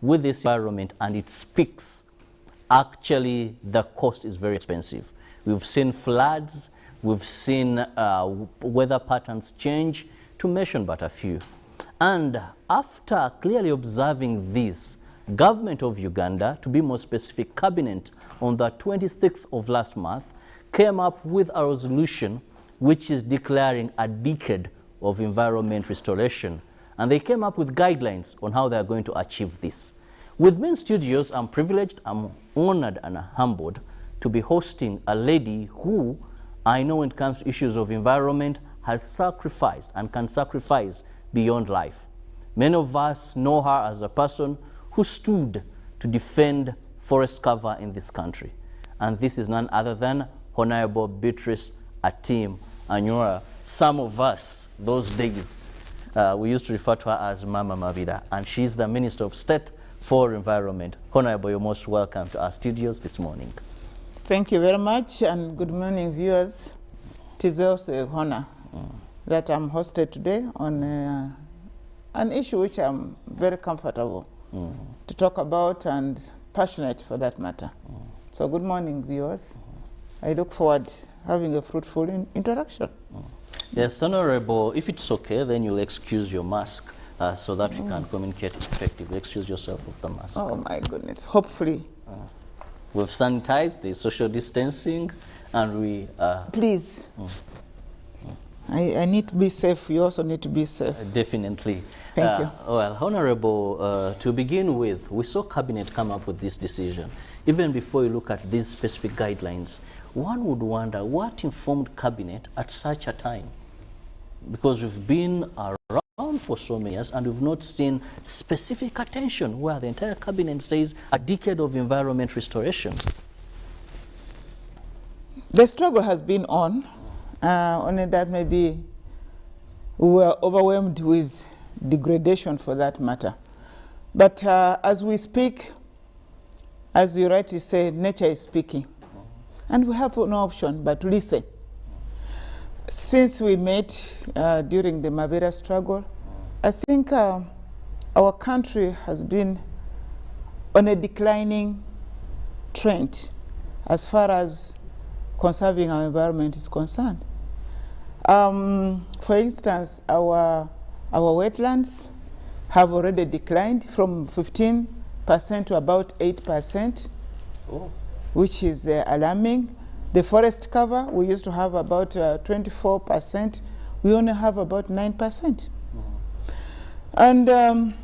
with this environment and it speaks, actually the cost is very expensive. We've seen floods, we've seen weather patterns change, to mention but a few. And after clearly observing this, Government of Uganda, to be more specific, Cabinet, on the 26th of last month, came up with a resolution which is declaring a decade of environment restoration. And they came up with guidelines on how they are going to achieve this. With me in studios, I'm privileged, I'm honored and humbled to be hosting a lady who I know when it comes to issues of environment has sacrificed and can sacrifice beyond life. Many of us know her as a person who stood to defend forest cover in this country. And this is none other than Honorable Beatrice Atim Anyora. Some of us, those days, we used to refer to her as Mama Mavida, and she's the Minister of State for Environment. Honorable, you're most welcome to our studios this morning. Thank you very much, and good morning, viewers. It is also an honor that I'm hosted today on an issue which I'm very comfortable to talk about and passionate for that matter. So good morning, viewers. I look forward to having a fruitful interaction. Yes, Honorable, if it's okay, then you'll excuse your mask so that we can communicate effectively. Excuse yourself of the mask. Oh my goodness, hopefully. We've sanitized, the social distancing, and we... Please. I need to be safe. You also need to be safe. Definitely. Thank you. Well, Honorable, to begin with, we saw Cabinet come up with this decision. Even before you look at these specific guidelines, one would wonder what informed Cabinet at such a time? Because we've been around for so many years and we've not seen specific attention where the entire Cabinet says a decade of environment restoration. The struggle has been on, only that maybe we were overwhelmed with degradation for that matter. But as we speak, as you rightly say, nature is speaking. And we have no option but to listen. Since we met during the Mavera struggle, I think our country has been on a declining trend as far as conserving our environment is concerned. For instance, our wetlands have already declined from 15% to about 8%, which is alarming. The forest cover, we used to have about 24%. we only have about 9%. And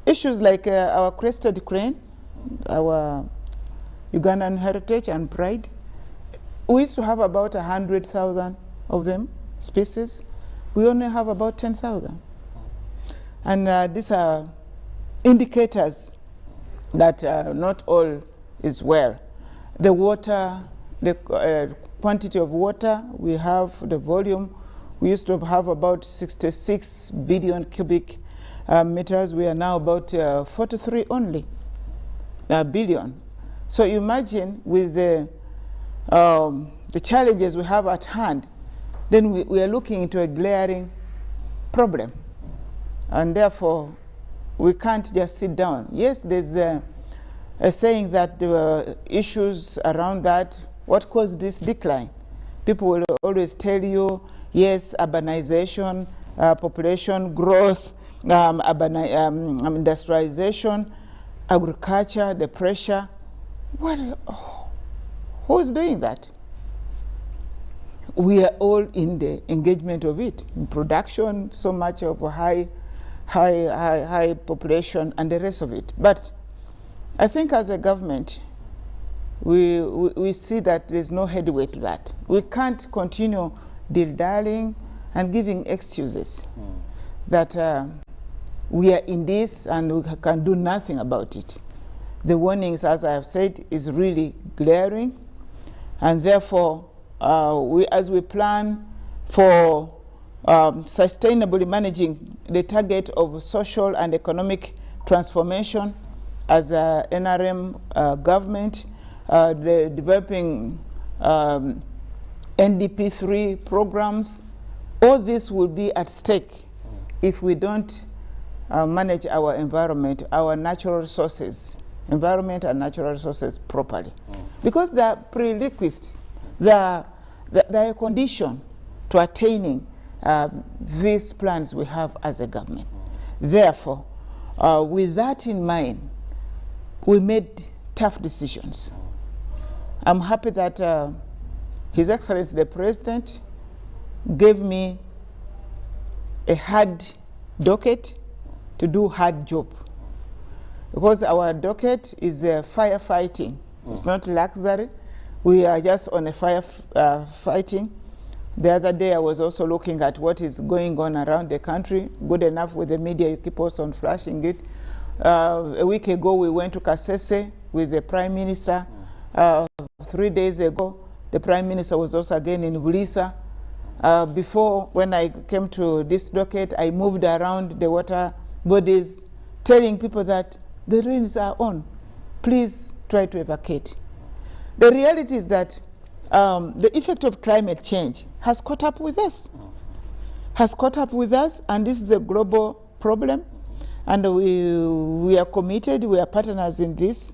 issues like our crested crane, our Ugandan heritage and pride, we used to have about 100,000 of them, species. We only have about 10,000. And these are indicators that not all is well. The water, the quantity of water we have, the volume, we used to have about 66 billion cubic meters. We are now about 43 only billion. So you imagine with the challenges we have at hand, then we are looking into a glaring problem. And therefore, we can't just sit down. Yes, there's a saying that there were issues around that. What caused this decline? People will always tell you, yes, urbanization, population growth, industrialization, agriculture, the pressure. Well, who's doing that? We are all in the engagement of it. In production, so much of a high population and the rest of it. But I think as a government, we see that there's no headway to that. We can't continue dilly-dallying and giving excuses that we are in this and we can do nothing about it. The warnings, as I have said, is really glaring, and therefore, as we plan for sustainably managing the target of social and economic transformation as a NRM government, the developing NDP3 programs, all this will be at stake if we don't manage our environment, our natural resources, environment and natural resources properly. Because they are prerequisites, they are a condition to attaining these plans we have as a government. Therefore, with that in mind, we made tough decisions. I'm happy that His Excellency the President gave me a hard docket to do hard job. Because our docket is firefighting. It's not luxury. We are just on a firefighting. The other day I was also looking at what is going on around the country. Good enough with the media, you keep us on flashing it. A week ago we went to Kasese with the Prime Minister. 3 days ago, the Prime Minister was also again in Bulisa. Before, when I came to this docket, I moved around the water bodies, telling people that the rains are on. Please try to evacuate. The reality is that the effect of climate change has caught up with us. And this is a global problem. And we are committed, we are partners in this.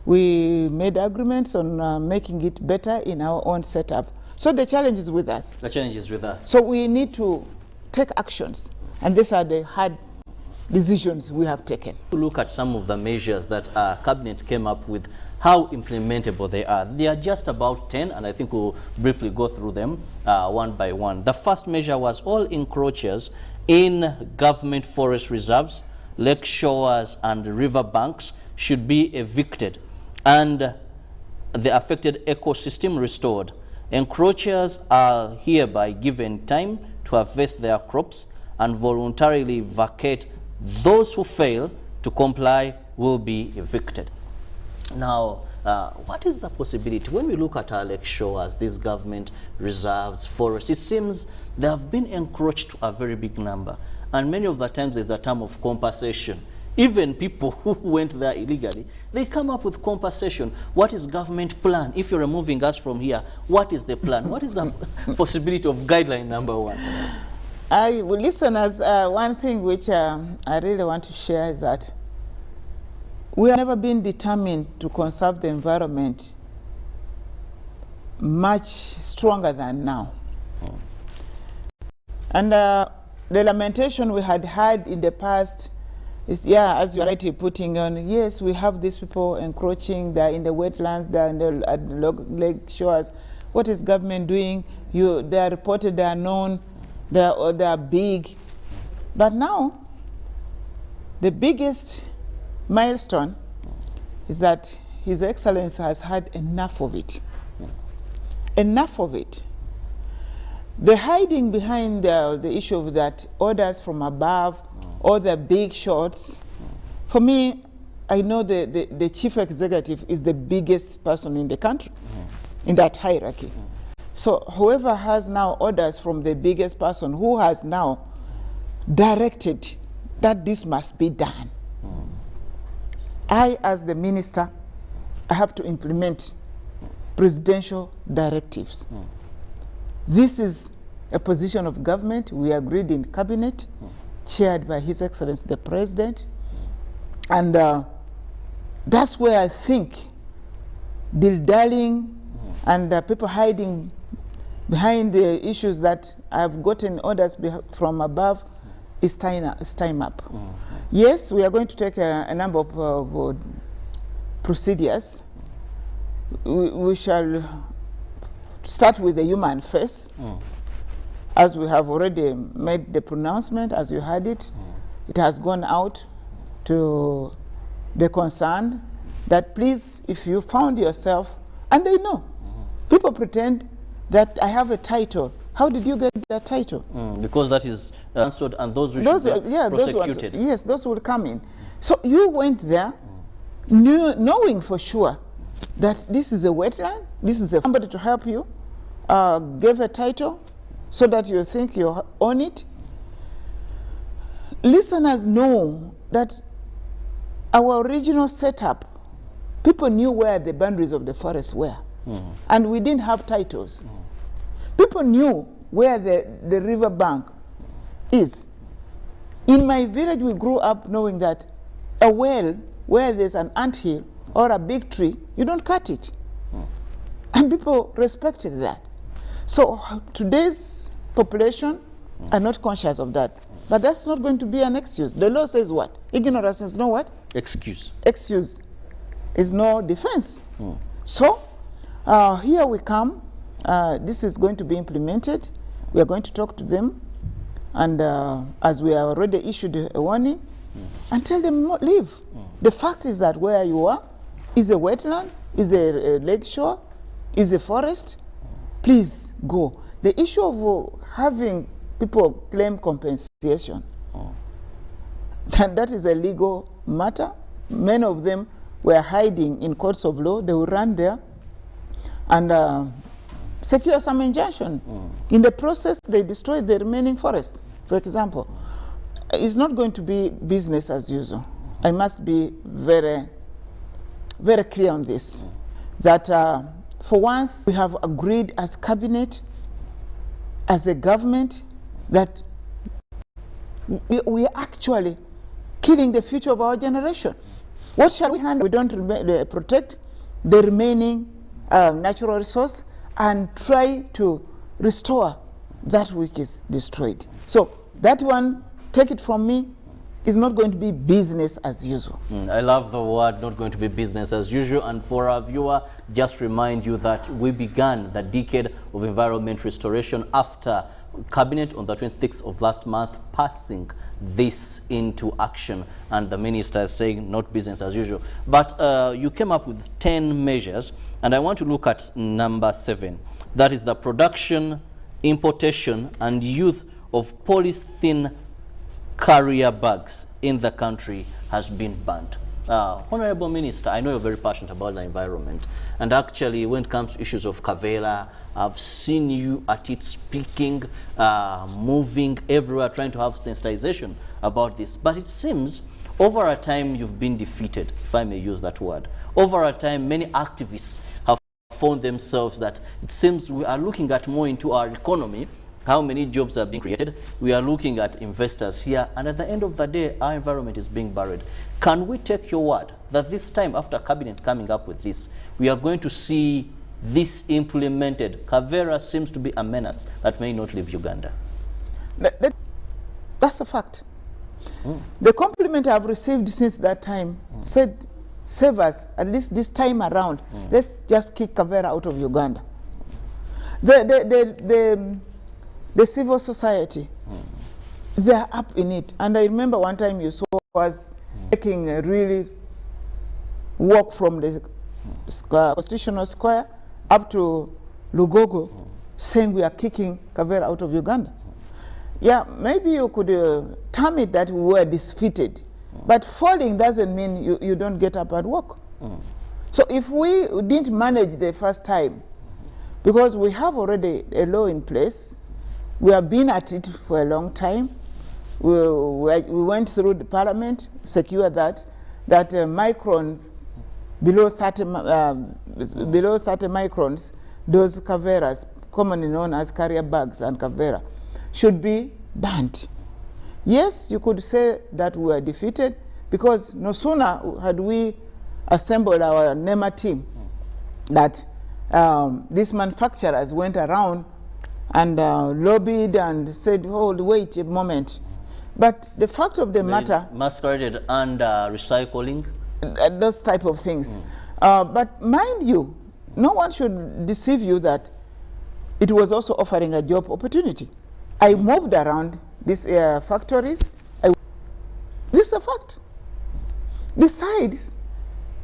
We made agreements on making it better in our own setup. So the challenge is with us. The challenge is with us. So we need to take actions. And these are the hard decisions we have taken. To look at some of the measures that our cabinet came up with, how implementable they are. They are just about 10, and I think we'll briefly go through them one by one. The first measure was all encroachers in government forest reserves, lake shores, and river banks should be evicted and the affected ecosystem restored. Encroachers are hereby given time to harvest their crops and voluntarily vacate. Those who fail to comply will be evicted. Now, what is the possibility? When we look at our lake shores, these government reserves, forests, it seems they have been encroached to a very big number. And many of the times there's a term of compensation. Even people who went there illegally, they come up with compensation. What is government plan? If you're removing us from here, what is the plan? What is the possibility of guideline number one? Listeners, one thing which I really want to share is that we have never been determined to conserve the environment much stronger than now. And the lamentation we had in the past is, yeah, as you're rightly putting on, yes, we have these people encroaching, they're in the wetlands, they're in the lake shores. What is government doing? They are reported, they are known. They are big. But now, the biggest milestone is that His Excellency has had enough of it. Enough of it. The hiding behind the issue of that orders from above, all the big shots, for me, I know the chief executive is the biggest person in the country, in that hierarchy. So whoever has now orders from the biggest person who has now directed that this must be done. I, as the minister, I have to implement presidential directives. This is a position of government. We agreed in cabinet, chaired by His Excellency the President. And that's where I think dilly-dallying and people hiding behind the issues that I've gotten orders from above is time up. Yes, we are going to take a number of procedures. We shall start with the human face, as we have already made the pronouncement, as you heard it. It has gone out to the concerned that please, if you found yourself, and they know, people pretend that I have a title. How did you get that title? Because that is answered, and those who should be prosecuted. Yes, those will come in. So you went there knowing for sure that this is a wetland, this is somebody to help you, gave a title so that you think you own it. Listeners know that our original setup, people knew where the boundaries of the forest were, and we didn't have titles. People knew where the river bank is. In my village, we grew up knowing that a well where there's an anthill or a big tree, you don't cut it. And people respected that. So today's population are not conscious of that. But that's not going to be an excuse. The law says what? Ignorance is no what? Excuse. Excuse is no defense. So here we come. This is going to be implemented. We are going to talk to them. And as we have already issued a warning, and tell them leave. The fact is that where you are is a wetland, is a lake shore, is a forest. Please go. The issue of having people claim compensation, that is a legal matter. Many of them were hiding in courts of law. They will run there and secure some injunction. In the process, they destroy the remaining forest, for example. It's not going to be business as usual. I must be very, very clear on this. That for once, we have agreed as cabinet, as a government, that we are actually killing the future of our generation. What shall we handle? We don't protect the remaining natural resource and try to restore that which is destroyed. So that one, take it from me, is not going to be business as usual. I love the word, not going to be business as usual. And for our viewer, just remind you that we began the decade of environment restoration after Cabinet on the 26th of last month passing this into action, and the minister is saying not business as usual. But you came up with 10 measures, and I want to look at number 7. That is the production, importation, and use of polythene carrier bags in the country has been banned. Honorable Minister, I know you're very passionate about the environment, and actually when it comes to issues of Kavera, I've seen you at it speaking, moving everywhere, trying to have sensitization about this. But it seems over a time you've been defeated, if I may use that word. Over a time, many activists have found themselves that it seems we are looking at more into our economy, how many jobs are being created. We are looking at investors here, and at the end of the day, our environment is being buried. Can we take your word that this time, after Cabinet coming up with this, we are going to see this implemented? Kavera seems to be a menace that may not leave Uganda. That's a fact. The compliment I've received since that time said, save us, at least this time around. Let's just kick Kavera out of Uganda. The the civil society, they are up in it. And I remember one time you saw us taking a really walk from the Constitutional Square up to Lugogo, saying we are kicking Kavera out of Uganda. Yeah, maybe you could term it that we were defeated. But falling doesn't mean you don't get up and walk. So if we didn't manage the first time, because we have already a law in place, we have been at it for a long time. We went through the parliament, secured that microns below 30 microns, those caveras, commonly known as carrier bags and cavera, should be banned. Yes, you could say that we were defeated, because no sooner had we assembled our NEMA team that these manufacturers went around and lobbied and said, hold, wait a moment. But the fact of the matter... Masqueraded under recycling? Those type of things. But mind you, no one should deceive you that it was also offering a job opportunity. I moved around these factories. This is a fact. Besides,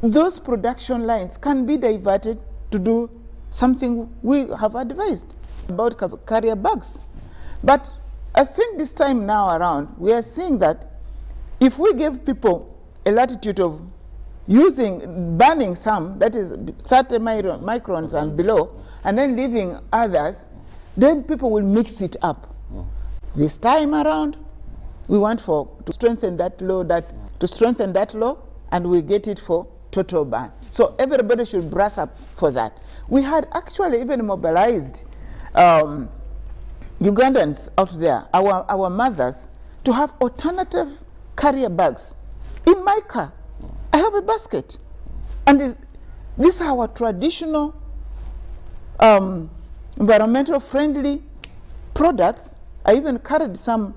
those production lines can be diverted to do something we have advised about carrier bags. But I think this time now around, we are seeing that if we give people a latitude of banning some, that is 30 microns and below, and then leaving others, then people will mix it up. This time around, we want to strengthen that law, and we get it for total ban. So everybody should brass up for that. We had actually even mobilized Ugandans out there, our mothers, to have alternative carrier bags. In my car, I have a basket. And these are our traditional environmental friendly products. I even carried some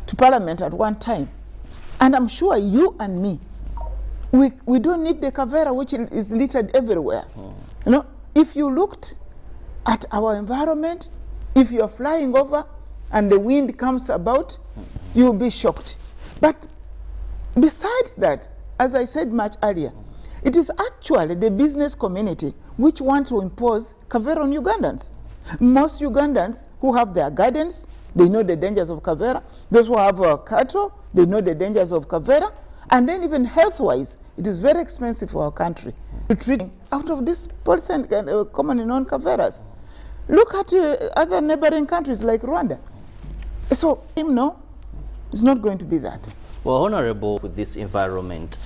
to Parliament at one time. And I'm sure you and me, we don't need the Kavera which is littered everywhere. You know, if you looked at our environment, if you're flying over and the wind comes about, you'll be shocked. But besides that, as I said much earlier, it is actually the business community which want to impose Kavera on Ugandans. Most Ugandans who have their gardens, they know the dangers of Kavera. Those who have cattle, they know the dangers of Kavera. And then even health-wise, it is very expensive for our country to treat out of this polythene commonly known Kaveras. Look at other neighboring countries like Rwanda. So, no, it's not going to be that. Well, Honorable, with this environment,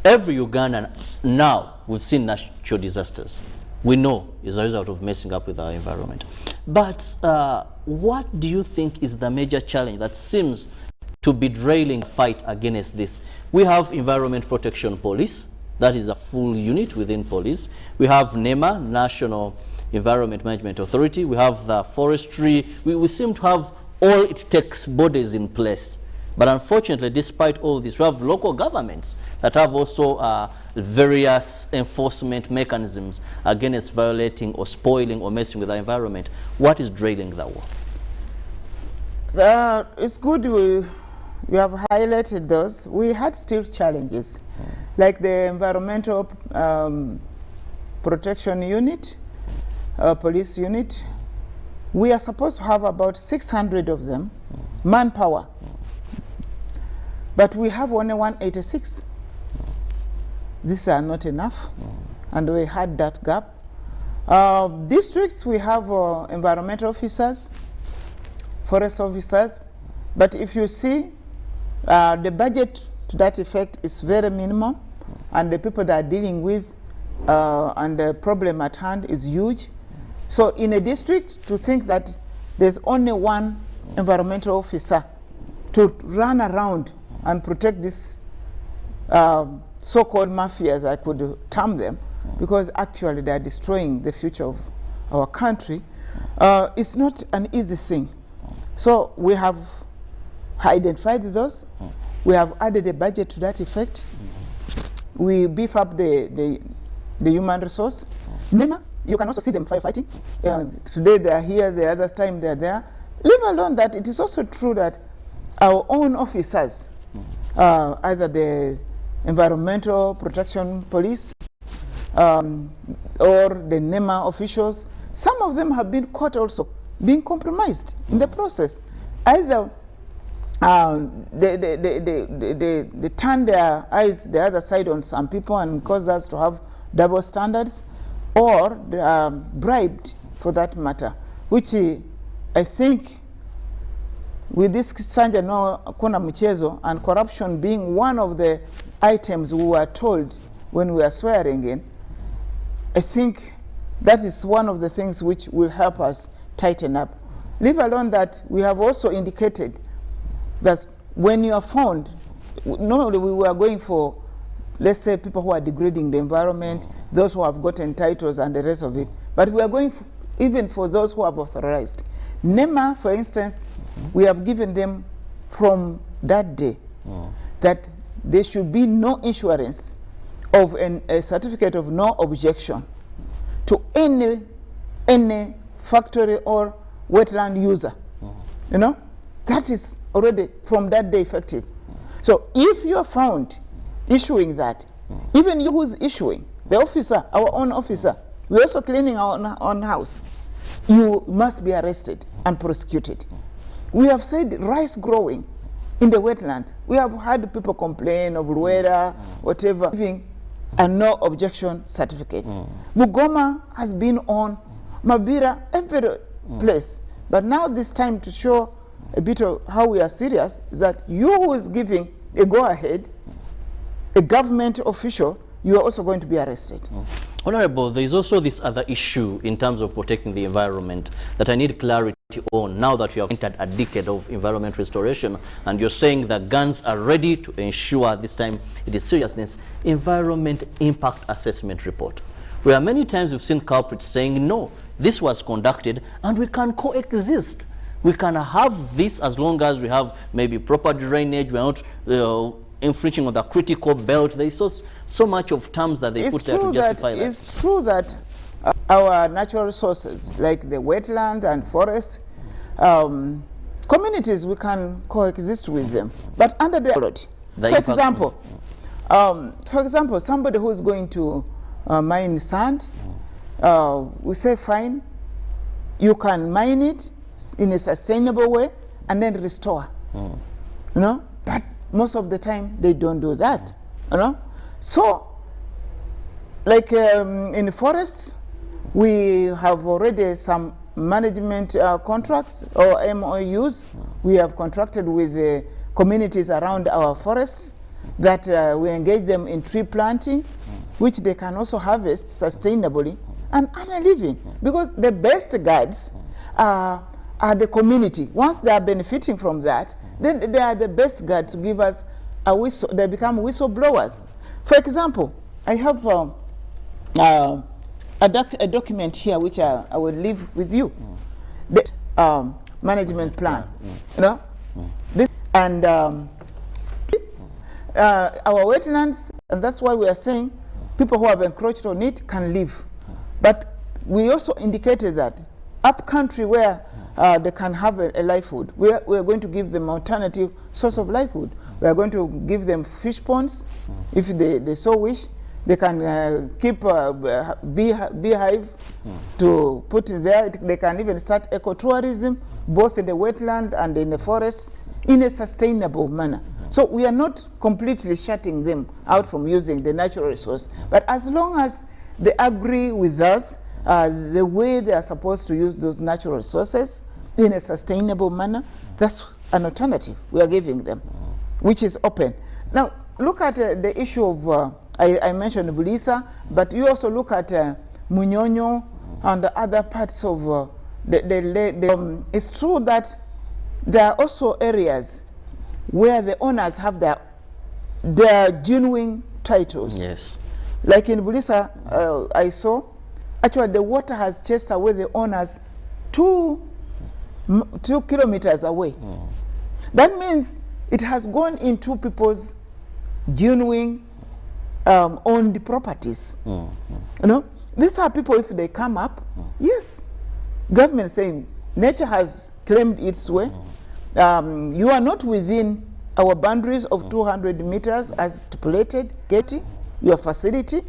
every Ugandan now, we've seen natural disasters. We know is a result of messing up with our environment. But what do you think is the major challenge that seems to be derailing the fight against this? We have Environment Protection Police. That is a full unit within police. We have NEMA, National Environment Management Authority. We have the forestry. We seem to have all it takes bodies in place. But unfortunately, despite all this, we have local governments that have also various enforcement mechanisms against violating or spoiling or messing with the environment. What is derailing that war? It's good we have highlighted those. We had still challenges, like the Environmental Protection Unit, Police Unit. We are supposed to have about 600 of them, manpower. But we have only 186. These are not enough, and we had that gap. Districts, we have environmental officers, forest officers, but if you see, the budget to that effect is very minimal, and the people that are dealing with and the problem at hand is huge. So in a district, to think that there's only one environmental officer to run around and protect these so-called mafias, I could term them, because actually they are destroying the future of our country. It's not an easy thing. So we have identified those. We have added a budget to that effect. We beef up the human resource. NEMA, you can also see them firefighting. Today they are here, the other time they are there. Leave alone that it is also true that our own officers, either the Environmental Protection Police or the NEMA officials, some of them have been caught also being compromised in the process. Either they turn their eyes the other side on some people and cause us to have double standards, or they are bribed for that matter, which I think with this Sanja no Kuna Mchezo and corruption being one of the items we were told when we are swearing in, I think that is one of the things which will help us tighten up. Leave alone that we have also indicated that when you are found, normally we were going for, let's say, people who are degrading the environment, those who have gotten titles and the rest of it, but we are going even for those who have authorized. NEMA, for instance, we have given them from that day that there should be no issuance of a certificate of no objection to any factory or wetland user. You know, that is already from that day effective. So if you are found issuing that, even you who's issuing, the officer, our own officer, we're also cleaning our own house, you must be arrested and prosecuted. We have said rice growing in the wetlands. We have had people complain of Rueda, whatever, giving a no objection certificate. Bugoma has been on, Mabira, every place. But now this time to show a bit of how we are serious is that you who is giving a go-ahead, a government official, you are also going to be arrested. Honorable, there is also this other issue in terms of protecting the environment that I need clarity on now that we have entered a decade of environment restoration, and you're saying that guns are ready to ensure this time it is seriousness. Environment impact assessment report, where many times we've seen culprits saying, no, this was conducted and we can coexist. We can have this as long as we have maybe proper drainage, we're not infringing on the critical belt. There is so much of terms that they put there to justify that. It's true that our natural resources, like the wetland and forest, communities, we can coexist with them, but under the authority. For example, somebody who is going to mine sand, we say, fine, you can mine it in a sustainable way and then restore. You know, but most of the time they don't do that. You know, so like in the forests, we have already some management contracts or MOUs. We have contracted with the communities around our forests that we engage them in tree planting, which they can also harvest sustainably and earn a living. Because the best guides are the community. Once they are benefiting from that, then they are the best guides to give us a whistle. They become whistleblowers. For example, I have a document here which I will leave with you. The management plan, you know, this, and our wetlands, and that's why we are saying people who have encroached on it can live. But we also indicated that up country where they can have a livelihood, we are going to give them alternative source of livelihood. We are going to give them fish ponds, if they so wish. They can keep a beehive to put in there. They can even start ecotourism, both in the wetland and in the forests, in a sustainable manner. So we are not completely shutting them out from using the natural resource. But as long as they agree with us, the way they are supposed to use those natural resources in a sustainable manner, that's an alternative we are giving them, which is open. Now, look at the issue of, I mentioned Bulisa, but you also look at Munyonyo and the other parts of it's true that there are also areas where the owners have their genuine titles. Yes. Like in Bulisa, I saw, actually the water has chased away the owners 2 kilometers away. That means it has gone into people's genuine owned properties. You know, these are people, if they come up, yes, government saying, nature has claimed its way. You are not within our boundaries of 200 meters as stipulated. Get your facility.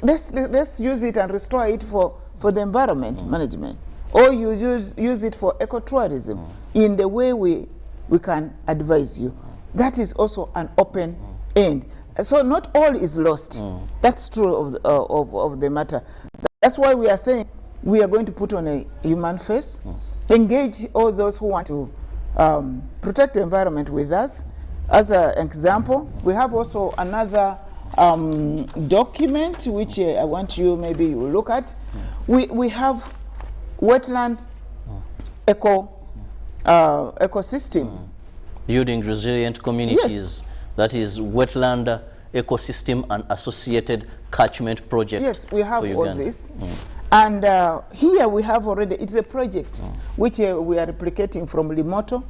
Let's use it and restore it for the environment management. Or you use it for ecotourism in the way we can advise you. That is also an open end. So not all is lost. That's true of the matter. That's why we are saying we are going to put on a human face, engage all those who want to protect the environment with us. As an example, we have also another document which I want you maybe you look at. We have wetland ecosystem. Building resilient communities. Yes. That is wetland ecosystem and associated catchment project. Yes, we have all this. And here we have already, it's a project which we are replicating from Limoto.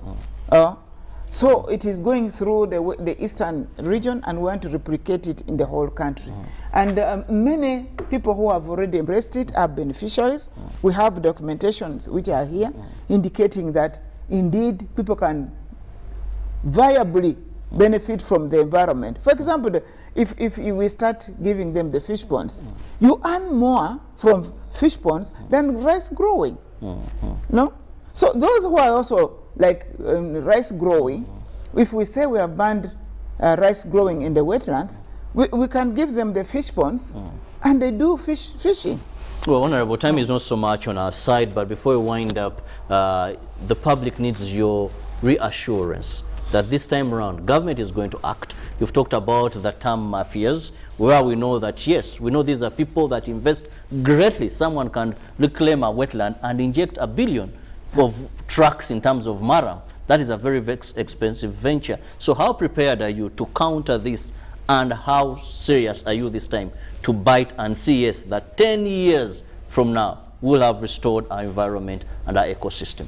So it is going through the eastern region, and we want to replicate it in the whole country. And many people who have already embraced it are beneficiaries. We have documentations which are here indicating that indeed people can viably benefit from the environment. For example, if we start giving them the fish ponds, you earn more from fish ponds than rice growing. No? So those who are also like rice growing, if we say we have banned rice growing in the wetlands, we can give them the fish ponds and they do fishing. Well, Honorable, time is not so much on our side, but before we wind up, the public needs your reassurance that this time around, government is going to act. You've talked about the term mafias, where we know that, yes, we know these are people that invest greatly. Someone can reclaim a wetland and inject $1 billion of trucks in terms of maram. That is a very expensive venture. So how prepared are you to counter this, and how serious are you this time to bite and see, yes, that 10 years from now, we'll have restored our environment and our ecosystem?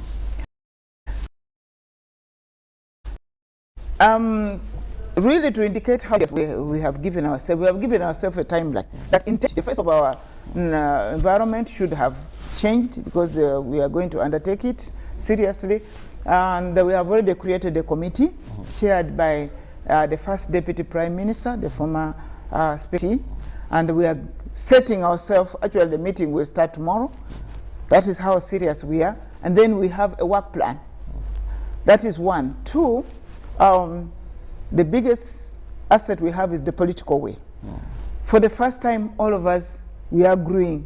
Really to indicate how we have given ourselves a timeline. That in the face of our environment should have changed, because we are going to undertake it seriously. And we have already created a committee chaired by the first Deputy Prime Minister, the former Speaker, and we are setting ourselves, actually the meeting will start tomorrow. That is how serious we are. And then we have a work plan. That is one. Two, the biggest asset we have is the political will. For the first time, all of us, we are agreeing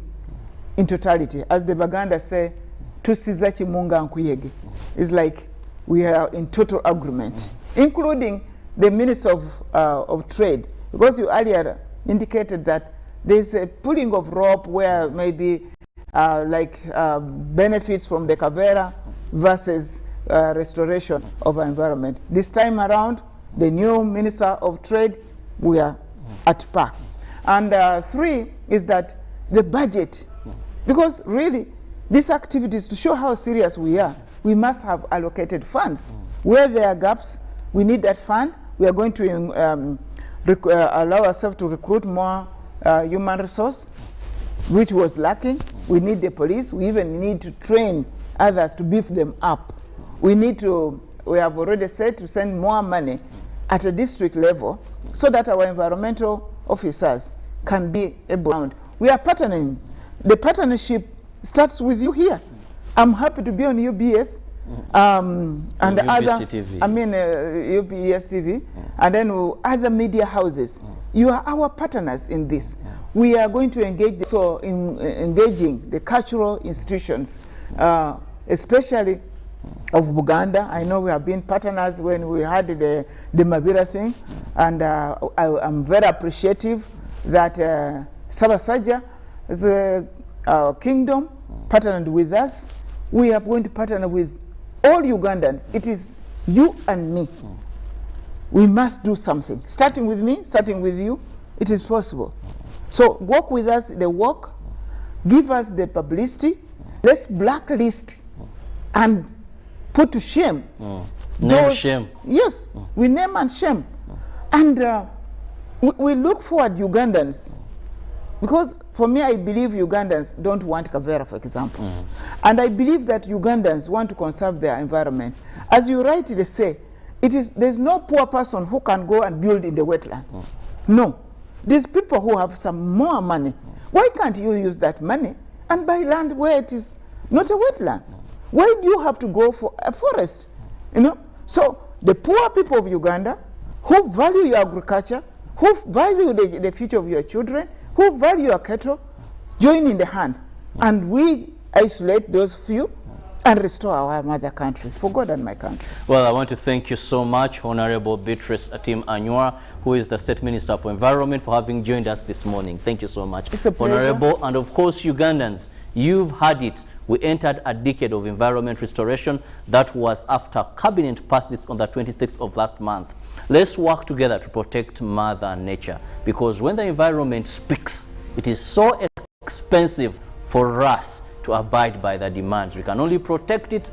in totality. As the Baganda say, tusizachi munga nkuyege. It's like we are in total agreement, including the Minister of Trade, because you earlier indicated that there's a pulling of rope where maybe benefits from the Kavera versus restoration of our environment. This time around, the new Minister of Trade, we are at par. And three is that the budget, because really these activities, to show how serious we are, we must have allocated funds. Where there are gaps, we need that fund. We are going to allow ourselves to recruit more human resource, which was lacking. We need the police. We even need to train others to beef them up. We have already said to send more money at a district level so that our environmental officers can be able. We are partnering. The partnership starts with you here. I'm happy to be on UBS and other, TV. UBS TV, and then other media houses. You are our partners in this. We are going to engage, so in engaging the cultural institutions, especially of Uganda. I know we have been partners when we had the Mabira thing, and I'm very appreciative that Sabasaja is a kingdom partnered with us. We are going to partner with all Ugandans. It is you and me. We must do something. Starting with me, starting with you, it is possible. So work with us the work, give us the publicity, let's blacklist and put to shame. Name shame. Yes, we name and shame. And we look forward, Ugandans, because for me, I believe Ugandans don't want Kavera, for example. And I believe that Ugandans want to conserve their environment. As you rightly say, there's no poor person who can go and build in the wetland. No. These people who have some more money, why can't you use that money and buy land where it is not a wetland? Why do you have to go for a forest? You know? So the poor people of Uganda who value your agriculture, who value the future of your children, who value your cattle, join in the hand. And we isolate those few and restore our mother country, for God and my country. Well, I want to thank you so much, Honorable Beatrice Atim Anywa, who is the State Minister for Environment, for having joined us this morning. Thank you so much. It's a pleasure. Honorable, and of course, Ugandans, you've had it. We entered a decade of environment restoration. That was after Cabinet passed this on the 26th of last month. Let's work together to protect Mother Nature, because when the environment speaks, it is so expensive for us to abide by the demands. We can only protect it